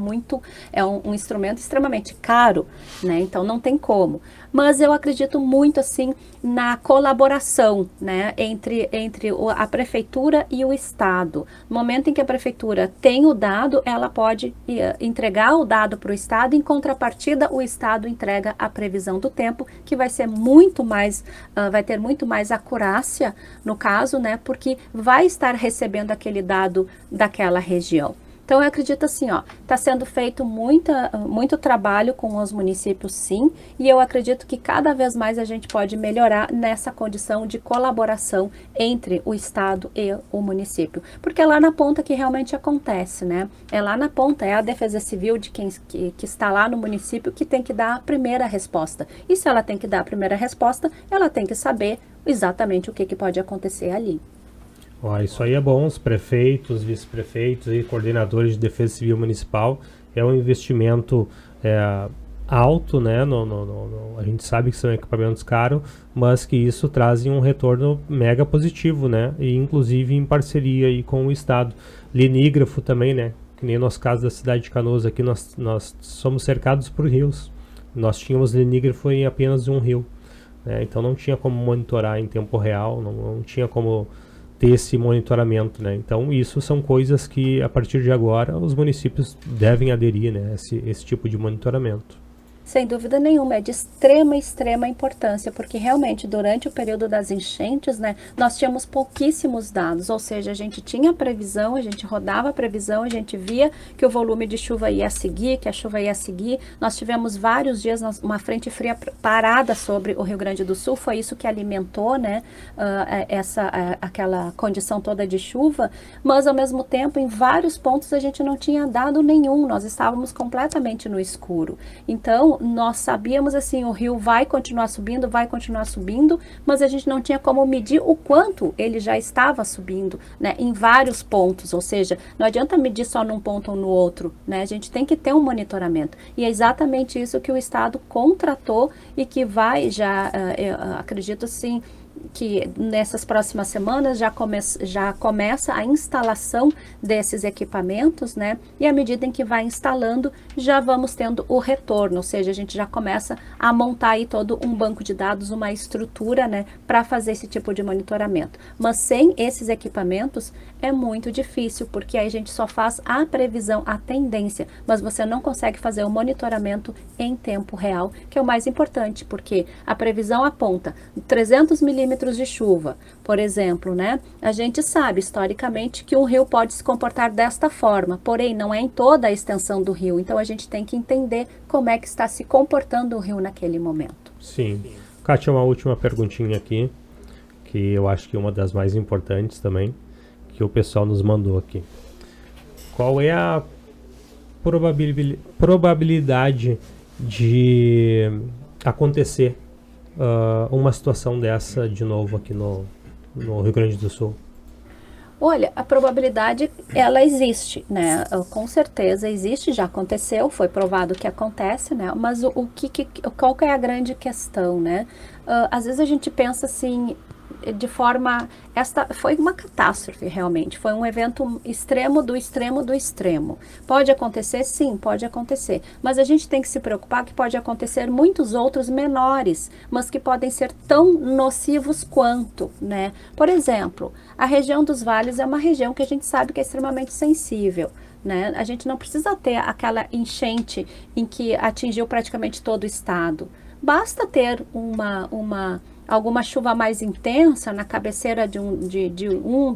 é um instrumento extremamente caro, né? Então, não tem como. Mas eu acredito muito, assim, na colaboração, né, entre a prefeitura e o estado. No momento em que a prefeitura tem o dado, ela pode entregar o dado para o estado, em contrapartida, o estado entrega a previsão do tempo, que vai ser muito mais, vai ter muito mais acurácia, no caso, né, porque vai estar recebendo aquele dado daquela região. Então, eu acredito assim, ó, está sendo feito muito trabalho com os municípios, sim, e eu acredito que cada vez mais a gente pode melhorar nessa condição de colaboração entre o Estado e o município, porque é lá na ponta que realmente acontece, né? É lá na ponta, é a Defesa Civil de quem que está lá no município que tem que dar a primeira resposta. E se ela tem que dar a primeira resposta, ela tem que saber exatamente o que pode acontecer ali. Ó, isso aí é bom, os prefeitos, vice-prefeitos e coordenadores de defesa civil municipal, é um investimento alto, né? A gente sabe que são equipamentos caros, mas que isso traz um retorno mega positivo, né? E inclusive em parceria aí com o Estado. Linígrafo também, né? Que nem no nosso caso da cidade de Canoas aqui, nós somos cercados por rios. Nós tínhamos linígrafo em apenas um rio, né? Então não tinha como monitorar em tempo real, não tinha como ter esse monitoramento, né? Então isso são coisas que a partir de agora os municípios devem aderir, né? Esse tipo de monitoramento. Sem dúvida nenhuma, é de extrema importância, porque realmente durante o período das enchentes, né, nós tínhamos pouquíssimos dados, ou seja, a gente tinha previsão, a gente rodava a previsão, a gente via que o volume de chuva ia seguir, que a chuva ia seguir. Nós tivemos vários dias uma frente fria parada sobre o Rio Grande do Sul, foi isso que alimentou, né, aquela condição toda de chuva, mas ao mesmo tempo, em vários pontos a gente não tinha dado nenhum, nós estávamos completamente no escuro. Então, nós sabíamos assim, o rio vai continuar subindo, mas a gente não tinha como medir o quanto ele já estava subindo, né, em vários pontos, ou seja, não adianta medir só num ponto ou no outro, né, a gente tem que ter um monitoramento, e é exatamente isso que o Estado contratou e que vai já, eu acredito assim, que nessas próximas semanas já começa a instalação desses equipamentos, né? E à medida em que vai instalando, já vamos tendo o retorno, ou seja, a gente já começa a montar aí todo um banco de dados, uma estrutura, né, para fazer esse tipo de monitoramento. Mas sem esses equipamentos é muito difícil, porque aí a gente só faz a previsão, a tendência, mas você não consegue fazer o monitoramento em tempo real, que é o mais importante, porque a previsão aponta 300 milímetros de chuva, por exemplo, né? A gente sabe historicamente que um rio pode se comportar desta forma, porém não é em toda a extensão do rio, então a gente tem que entender como é que está se comportando o rio naquele momento. Sim. Kátia, uma última perguntinha aqui, que eu acho que é uma das mais importantes também, que o pessoal nos mandou aqui. Qual é a probabilidade de acontecer uma situação dessa de novo aqui no Rio Grande do Sul? Olha, a probabilidade, ela existe, né? Com certeza existe, já aconteceu, foi provado que acontece, né? Mas qual que é a grande questão, né? Às vezes a gente pensa assim, de forma... Esta foi uma catástrofe, realmente. Foi um evento extremo do extremo do extremo. Pode acontecer? Sim, pode acontecer. Mas a gente tem que se preocupar que pode acontecer muitos outros menores, mas que podem ser tão nocivos quanto, né? Por exemplo, a região dos vales é uma região que a gente sabe que é extremamente sensível, né? A gente não precisa ter aquela enchente em que atingiu praticamente todo o estado. Basta ter alguma chuva mais intensa na cabeceira de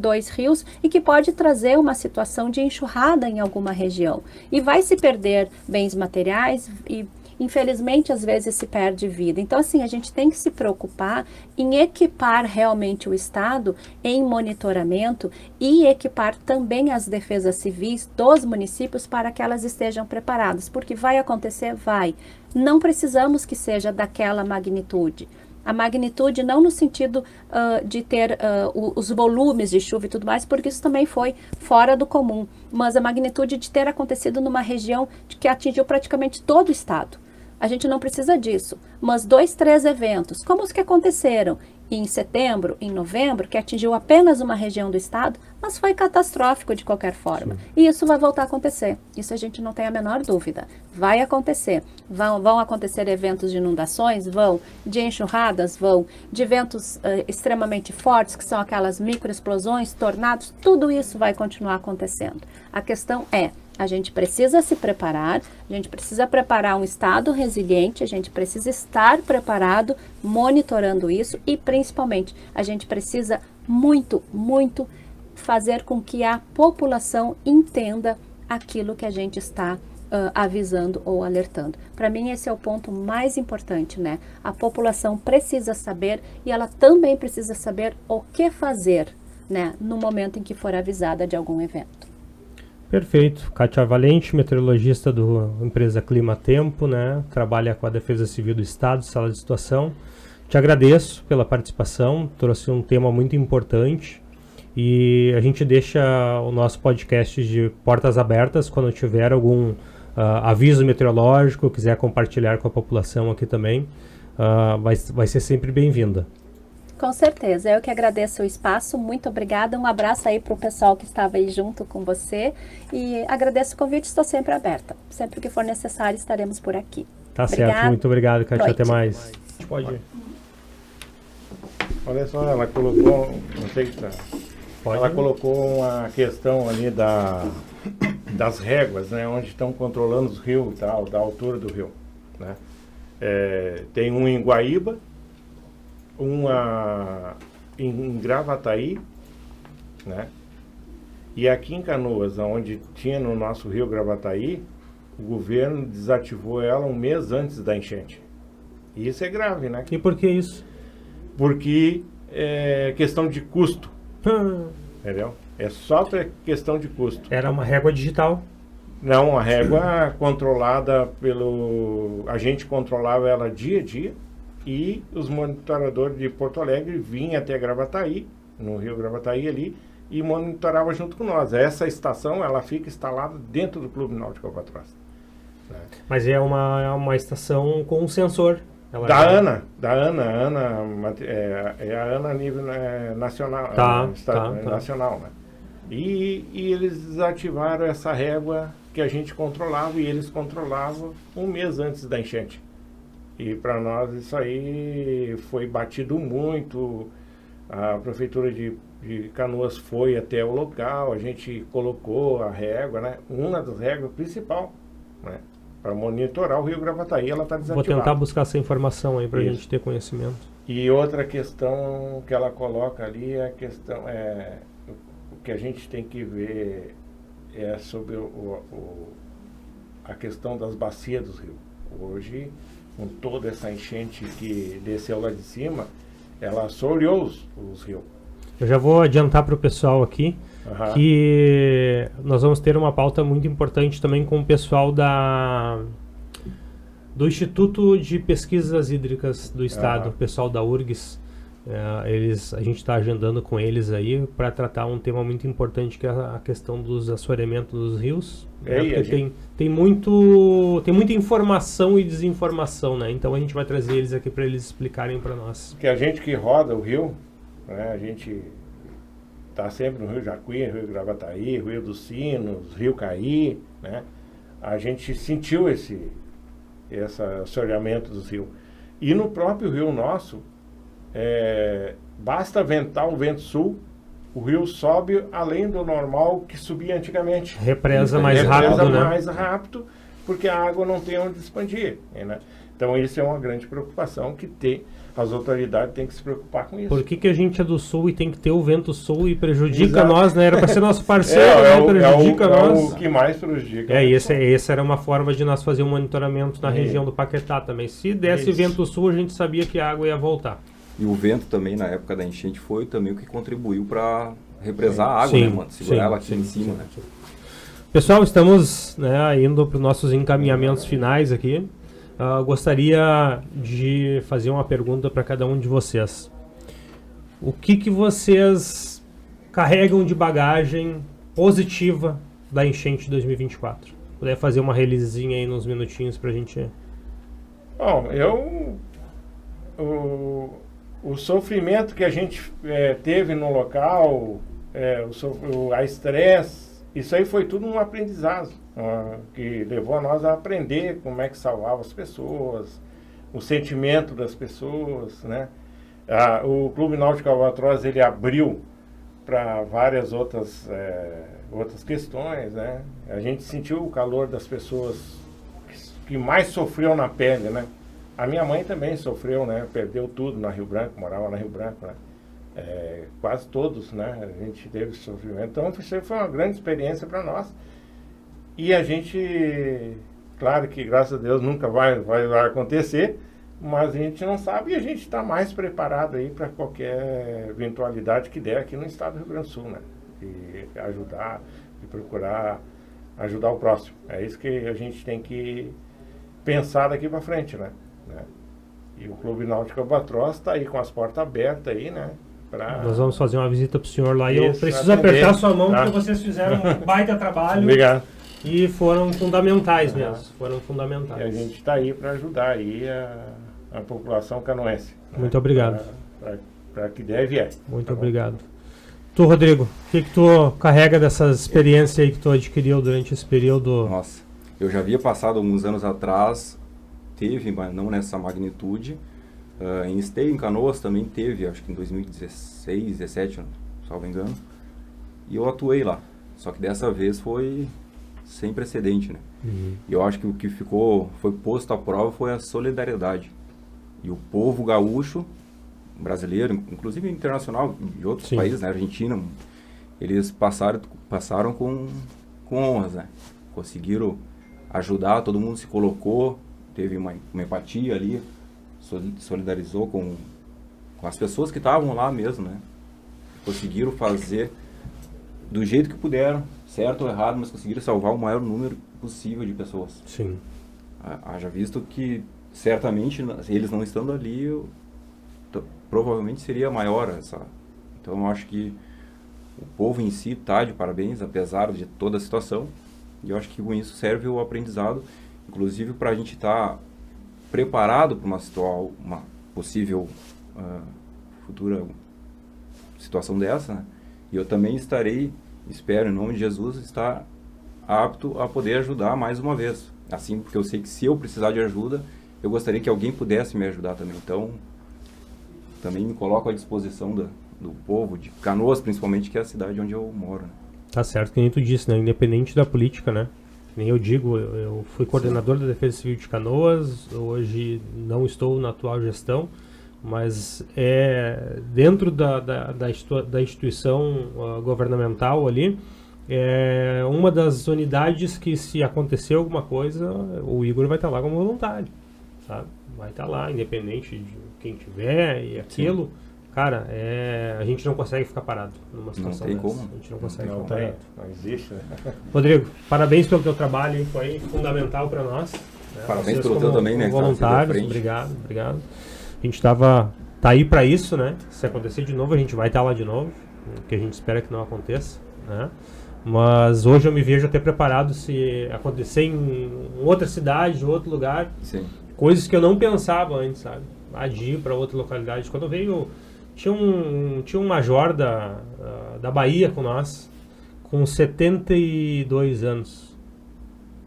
dois rios e que pode trazer uma situação de enxurrada em alguma região. E vai se perder bens materiais e, infelizmente, às vezes se perde vida. Então, assim, a gente tem que se preocupar em equipar realmente o Estado em monitoramento e equipar também as defesas civis dos municípios para que elas estejam preparadas, porque vai acontecer, vai. Não precisamos que seja daquela magnitude. A magnitude não no sentido de ter os volumes de chuva e tudo mais, porque isso também foi fora do comum, mas a magnitude de ter acontecido numa região que atingiu praticamente todo o estado. A gente não precisa disso, mas 2, 3 eventos, como os que aconteceram em setembro, em novembro, que atingiu apenas uma região do estado, mas foi catastrófico de qualquer forma. E isso vai voltar a acontecer. Isso a gente não tem a menor dúvida. Vai acontecer. Vão acontecer eventos de inundações? Vão. De enxurradas? Vão. De ventos extremamente fortes, que são aquelas microexplosões, tornados, tudo isso vai continuar acontecendo. A questão é, a gente precisa se preparar, a gente precisa preparar um estado resiliente, a gente precisa estar preparado, monitorando isso e, principalmente, a gente precisa muito fazer com que a população entenda aquilo que a gente está avisando ou alertando. Para mim, esse é o ponto mais importante, né? A população precisa saber e ela também precisa saber o que fazer, né? No momento em que for avisada de algum evento. Perfeito. Kátia Valente, meteorologista do empresa Clima Tempo, né? Trabalha com a Defesa Civil do Estado, sala de situação. Te agradeço pela participação, trouxe um tema muito importante e a gente deixa o nosso podcast de portas abertas quando tiver algum aviso meteorológico, quiser compartilhar com a população aqui também, vai ser sempre bem-vinda. Com certeza, eu que agradeço o espaço, muito obrigada, um abraço aí para o pessoal que estava aí junto com você e agradeço o convite, estou sempre aberta, sempre que for necessário estaremos por aqui. Tá certo, muito obrigado, Kátia, até mais. Pode ir. Olha só, ela colocou, não sei se ela colocou uma questão ali das réguas, né, onde estão controlando os rios e tal, da altura do rio, né. Tem um em Guaíba, uma em Gravataí, né, e aqui em Canoas, onde tinha no nosso rio Gravataí, o governo desativou ela um mês antes da enchente. E isso é grave, né? E por que isso? Porque é questão de custo, entendeu? É só questão de custo. Era uma régua digital? Não, a régua controlada pelo... A gente controlava ela dia a dia e os monitoradores de Porto Alegre vinham até Gravataí, no rio Gravataí ali, e monitoravam junto com nós. Essa estação, ela fica instalada dentro do Clube Náutico Albatroz. Né? Mas é uma estação com um sensor. Da ANA, é a ANA a nível nacional, nacional, né? E eles desativaram essa régua que a gente controlava e eles controlavam um mês antes da enchente. E para nós isso aí foi batido muito, a prefeitura de Canoas foi até o local, a gente colocou a régua, né? Uma das réguas principal, né? Para monitorar o rio Gravataí, ela está desativada. Vou tentar buscar essa informação aí para a gente ter conhecimento. E outra questão que ela coloca ali é a questão, o que a gente tem que ver é sobre a questão das bacias dos rios. Hoje, com toda essa enchente que desceu lá de cima, ela assoreou os rios. Eu já vou adiantar para o pessoal aqui que nós vamos ter uma pauta muito importante também com o pessoal do Instituto de Pesquisas Hídricas do Estado, o pessoal da URGS. A gente está agendando com eles aí para tratar um tema muito importante que é a questão dos assoreamentos dos rios. Porque tem muita informação e desinformação, né? Então a gente vai trazer eles aqui para eles explicarem para nós. Que a gente que roda o rio, né, a gente está sempre no Rio Jacuí, Rio Gravataí, Rio dos Sinos, Rio Caí, né? A gente sentiu esse assoreamento dos rios. E no próprio rio nosso, basta ventar um vento sul, o rio sobe além do normal que subia antigamente. Represa mais rápido, né? Mais rápido, porque a água não tem onde expandir, né? Então isso é uma grande preocupação que as autoridades têm que se preocupar com isso. Por que a gente é do sul e tem que ter o vento sul e prejudica nós, né? Era para ser nosso parceiro, né? Prejudica nós. É o que mais prejudica. Essa era uma forma de nós fazer um monitoramento na região do Paquetá também. Se desse vento sul, a gente sabia que a água ia voltar. E o vento também, na época da enchente, foi também o que contribuiu para represar a água, né, mano? Segurar ela aqui em cima, né? Pessoal, estamos indo para os nossos encaminhamentos finais aqui. Gostaria de fazer uma pergunta para cada um de vocês. O que vocês carregam de bagagem positiva da enchente de 2024? Puder fazer uma releasezinha aí nos minutinhos para a gente... Bom, o sofrimento que a gente teve no local, a estresse, isso aí foi tudo um aprendizado, que levou a nós a aprender como é que salvava as pessoas, o sentimento das pessoas, né? O Clube Náutico Albatroz, ele abriu para várias outras questões, né? A gente sentiu o calor das pessoas que mais sofreu na pele, né? A minha mãe também sofreu, né? Perdeu tudo na Rio Branco, morava na Rio Branco, né? Quase todos, né? A gente teve sofrimento. Então, isso foi uma grande experiência para nós. E a gente, claro que graças a Deus nunca vai acontecer, mas a gente não sabe e a gente está mais preparado aí para qualquer eventualidade que der aqui no estado do Rio Grande do Sul, né? De ajudar, de procurar ajudar o próximo. É isso que a gente tem que pensar daqui para frente, né? E o Clube Náutico Albatroz está aí com as portas abertas aí, né? Nós vamos fazer uma visita pro senhor lá e eu Isso, preciso atender, apertar sua mão tá? porque vocês fizeram um baita trabalho. Obrigado. E foram fundamentais Uhum. mesmo. Foram E fundamentais. a gente está aí para ajudar aí a população canoense. Né? Muito obrigado. Para que der e vier. Muito Tá bom? obrigado. Tu, Rodrigo, o que tu carrega dessas experiências aí que tu adquiriu durante esse período? Nossa, eu já havia passado alguns anos atrás, teve, mas não nessa magnitude. Em Esteio, em Canoas, também teve, acho que em 2016, 2017, salvo engano. E eu atuei lá. Só que dessa vez foi sem precedente, né? Uhum. E eu acho que o que foi posto à prova foi a solidariedade. E o povo gaúcho, brasileiro, inclusive internacional, de outros Sim. países, né? Argentina, eles passaram com honras, né? Conseguiram ajudar, todo mundo se colocou, teve uma empatia ali, solidarizou com as pessoas que estavam lá mesmo, né? Conseguiram fazer do jeito que puderam, certo ou errado, mas conseguiram salvar o maior número possível de pessoas. Sim. Haja visto que, certamente, eles não estando ali, provavelmente seria maior essa. Então, eu acho que o povo em si está de parabéns, apesar de toda a situação. E eu acho que com isso serve o aprendizado, inclusive para a gente estar preparado para uma possível futura situação dessa, né? E eu também estarei, espero em nome de Jesus, estar apto a poder ajudar mais uma vez. Assim, porque eu sei que se eu precisar de ajuda, eu gostaria que alguém pudesse me ajudar também. Então, também me coloco à disposição do povo, de Canoas principalmente, que é a cidade onde eu moro, né? Tá certo, que nem tu disse, né? Independente da política, né? Nem eu digo, eu fui coordenador da Defesa Civil de Canoas, hoje não estou na atual gestão, mas é dentro da instituição governamental ali, é uma das unidades que, se acontecer alguma coisa, o Igor vai estar lá como voluntário, sabe? Vai estar lá, independente de quem tiver e aquilo. Sim. Cara, a gente não consegue ficar parado numa situação dessa. A gente não consegue ficar parado. Não existe, né? Rodrigo, parabéns pelo teu trabalho, foi fundamental para nós. Né? Parabéns pelo teu também, né? Voluntários, obrigado. A gente tá aí para isso, né? Se acontecer de novo, a gente vai estar lá de novo, que a gente espera que não aconteça, né? Mas hoje eu me vejo até preparado se acontecer em outra cidade, em outro lugar. Sim. Coisas que eu não pensava antes, sabe? De ir para outra localidade. Quando veio, tinha um major da Bahia com nós, com 72 anos.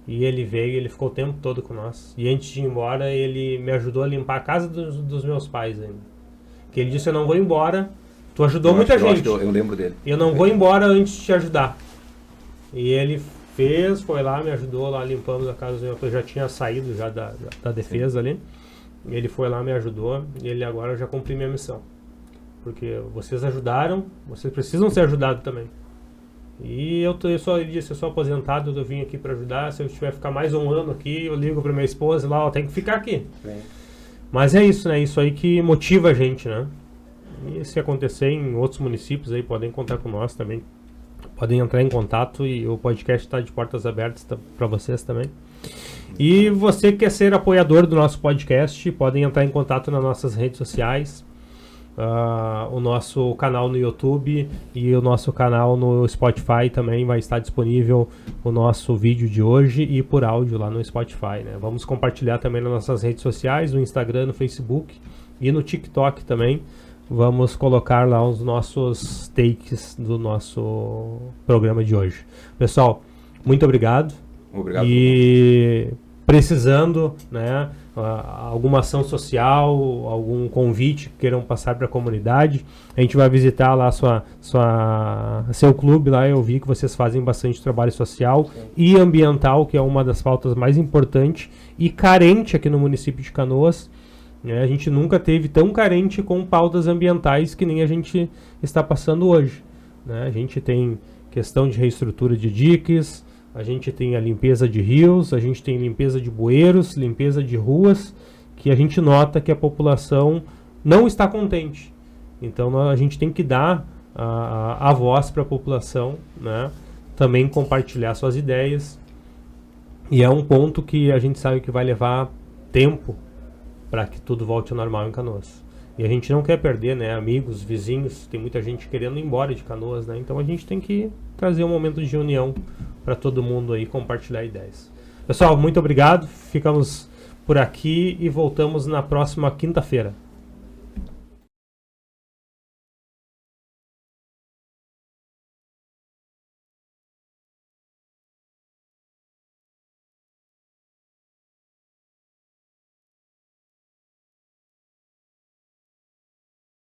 E ele veio, ele ficou o tempo todo com nós. E antes de ir embora, ele me ajudou a limpar a casa dos meus pais ainda. Que ele disse, eu não vou embora. Tu ajudou muita gente. Eu lembro dele. Eu não vou embora antes de te ajudar. E ele foi lá, me ajudou lá, limpamos a casa. Eu já tinha saído já da defesa. Sim. Ali. Ele foi lá, me ajudou. E ele agora já cumpri minha missão. Porque vocês ajudaram, vocês precisam ser ajudados também. E ele disse, eu sou aposentado, eu vim aqui para ajudar. Se eu tiver ficar mais um ano aqui, eu ligo para minha esposa lá, tem que ficar aqui. Sim. Mas é isso, né? Isso aí que motiva a gente, né? E se acontecer em outros municípios aí, podem contar com nós também. Podem entrar em contato e o podcast está de portas abertas para vocês também. E você que quer ser apoiador do nosso podcast, podem entrar em contato nas nossas redes sociais. O nosso canal no YouTube e o nosso canal no Spotify também vai estar disponível o nosso vídeo de hoje e por áudio lá no Spotify, né? Vamos compartilhar também nas nossas redes sociais, no Instagram, no Facebook e no TikTok também. Vamos colocar lá os nossos takes do nosso programa de hoje. Pessoal, muito obrigado. Obrigado. E precisando, né, alguma ação social, algum convite que queiram passar para a comunidade, a gente vai visitar lá seu clube lá. Eu vi que vocês fazem bastante trabalho social. Sim. E ambiental, que é uma das pautas mais importantes e carente aqui no município de Canoas. A gente nunca teve tão carente com pautas ambientais que nem a gente está passando hoje, né? A gente tem questão de reestrutura de diques, a gente tem a limpeza de rios, a gente tem limpeza de bueiros, limpeza de ruas, que a gente nota que a população não está contente. Então a gente tem que dar a voz para a população, né? Também compartilhar suas ideias. E é um ponto que a gente sabe que vai levar tempo para que tudo volte ao normal em Canoas. E a gente não quer perder, né, amigos, vizinhos, tem muita gente querendo ir embora de Canoas, né? Então a gente tem que trazer um momento de união para todo mundo aí compartilhar ideias. Pessoal, muito obrigado. Ficamos por aqui e voltamos na próxima quinta-feira.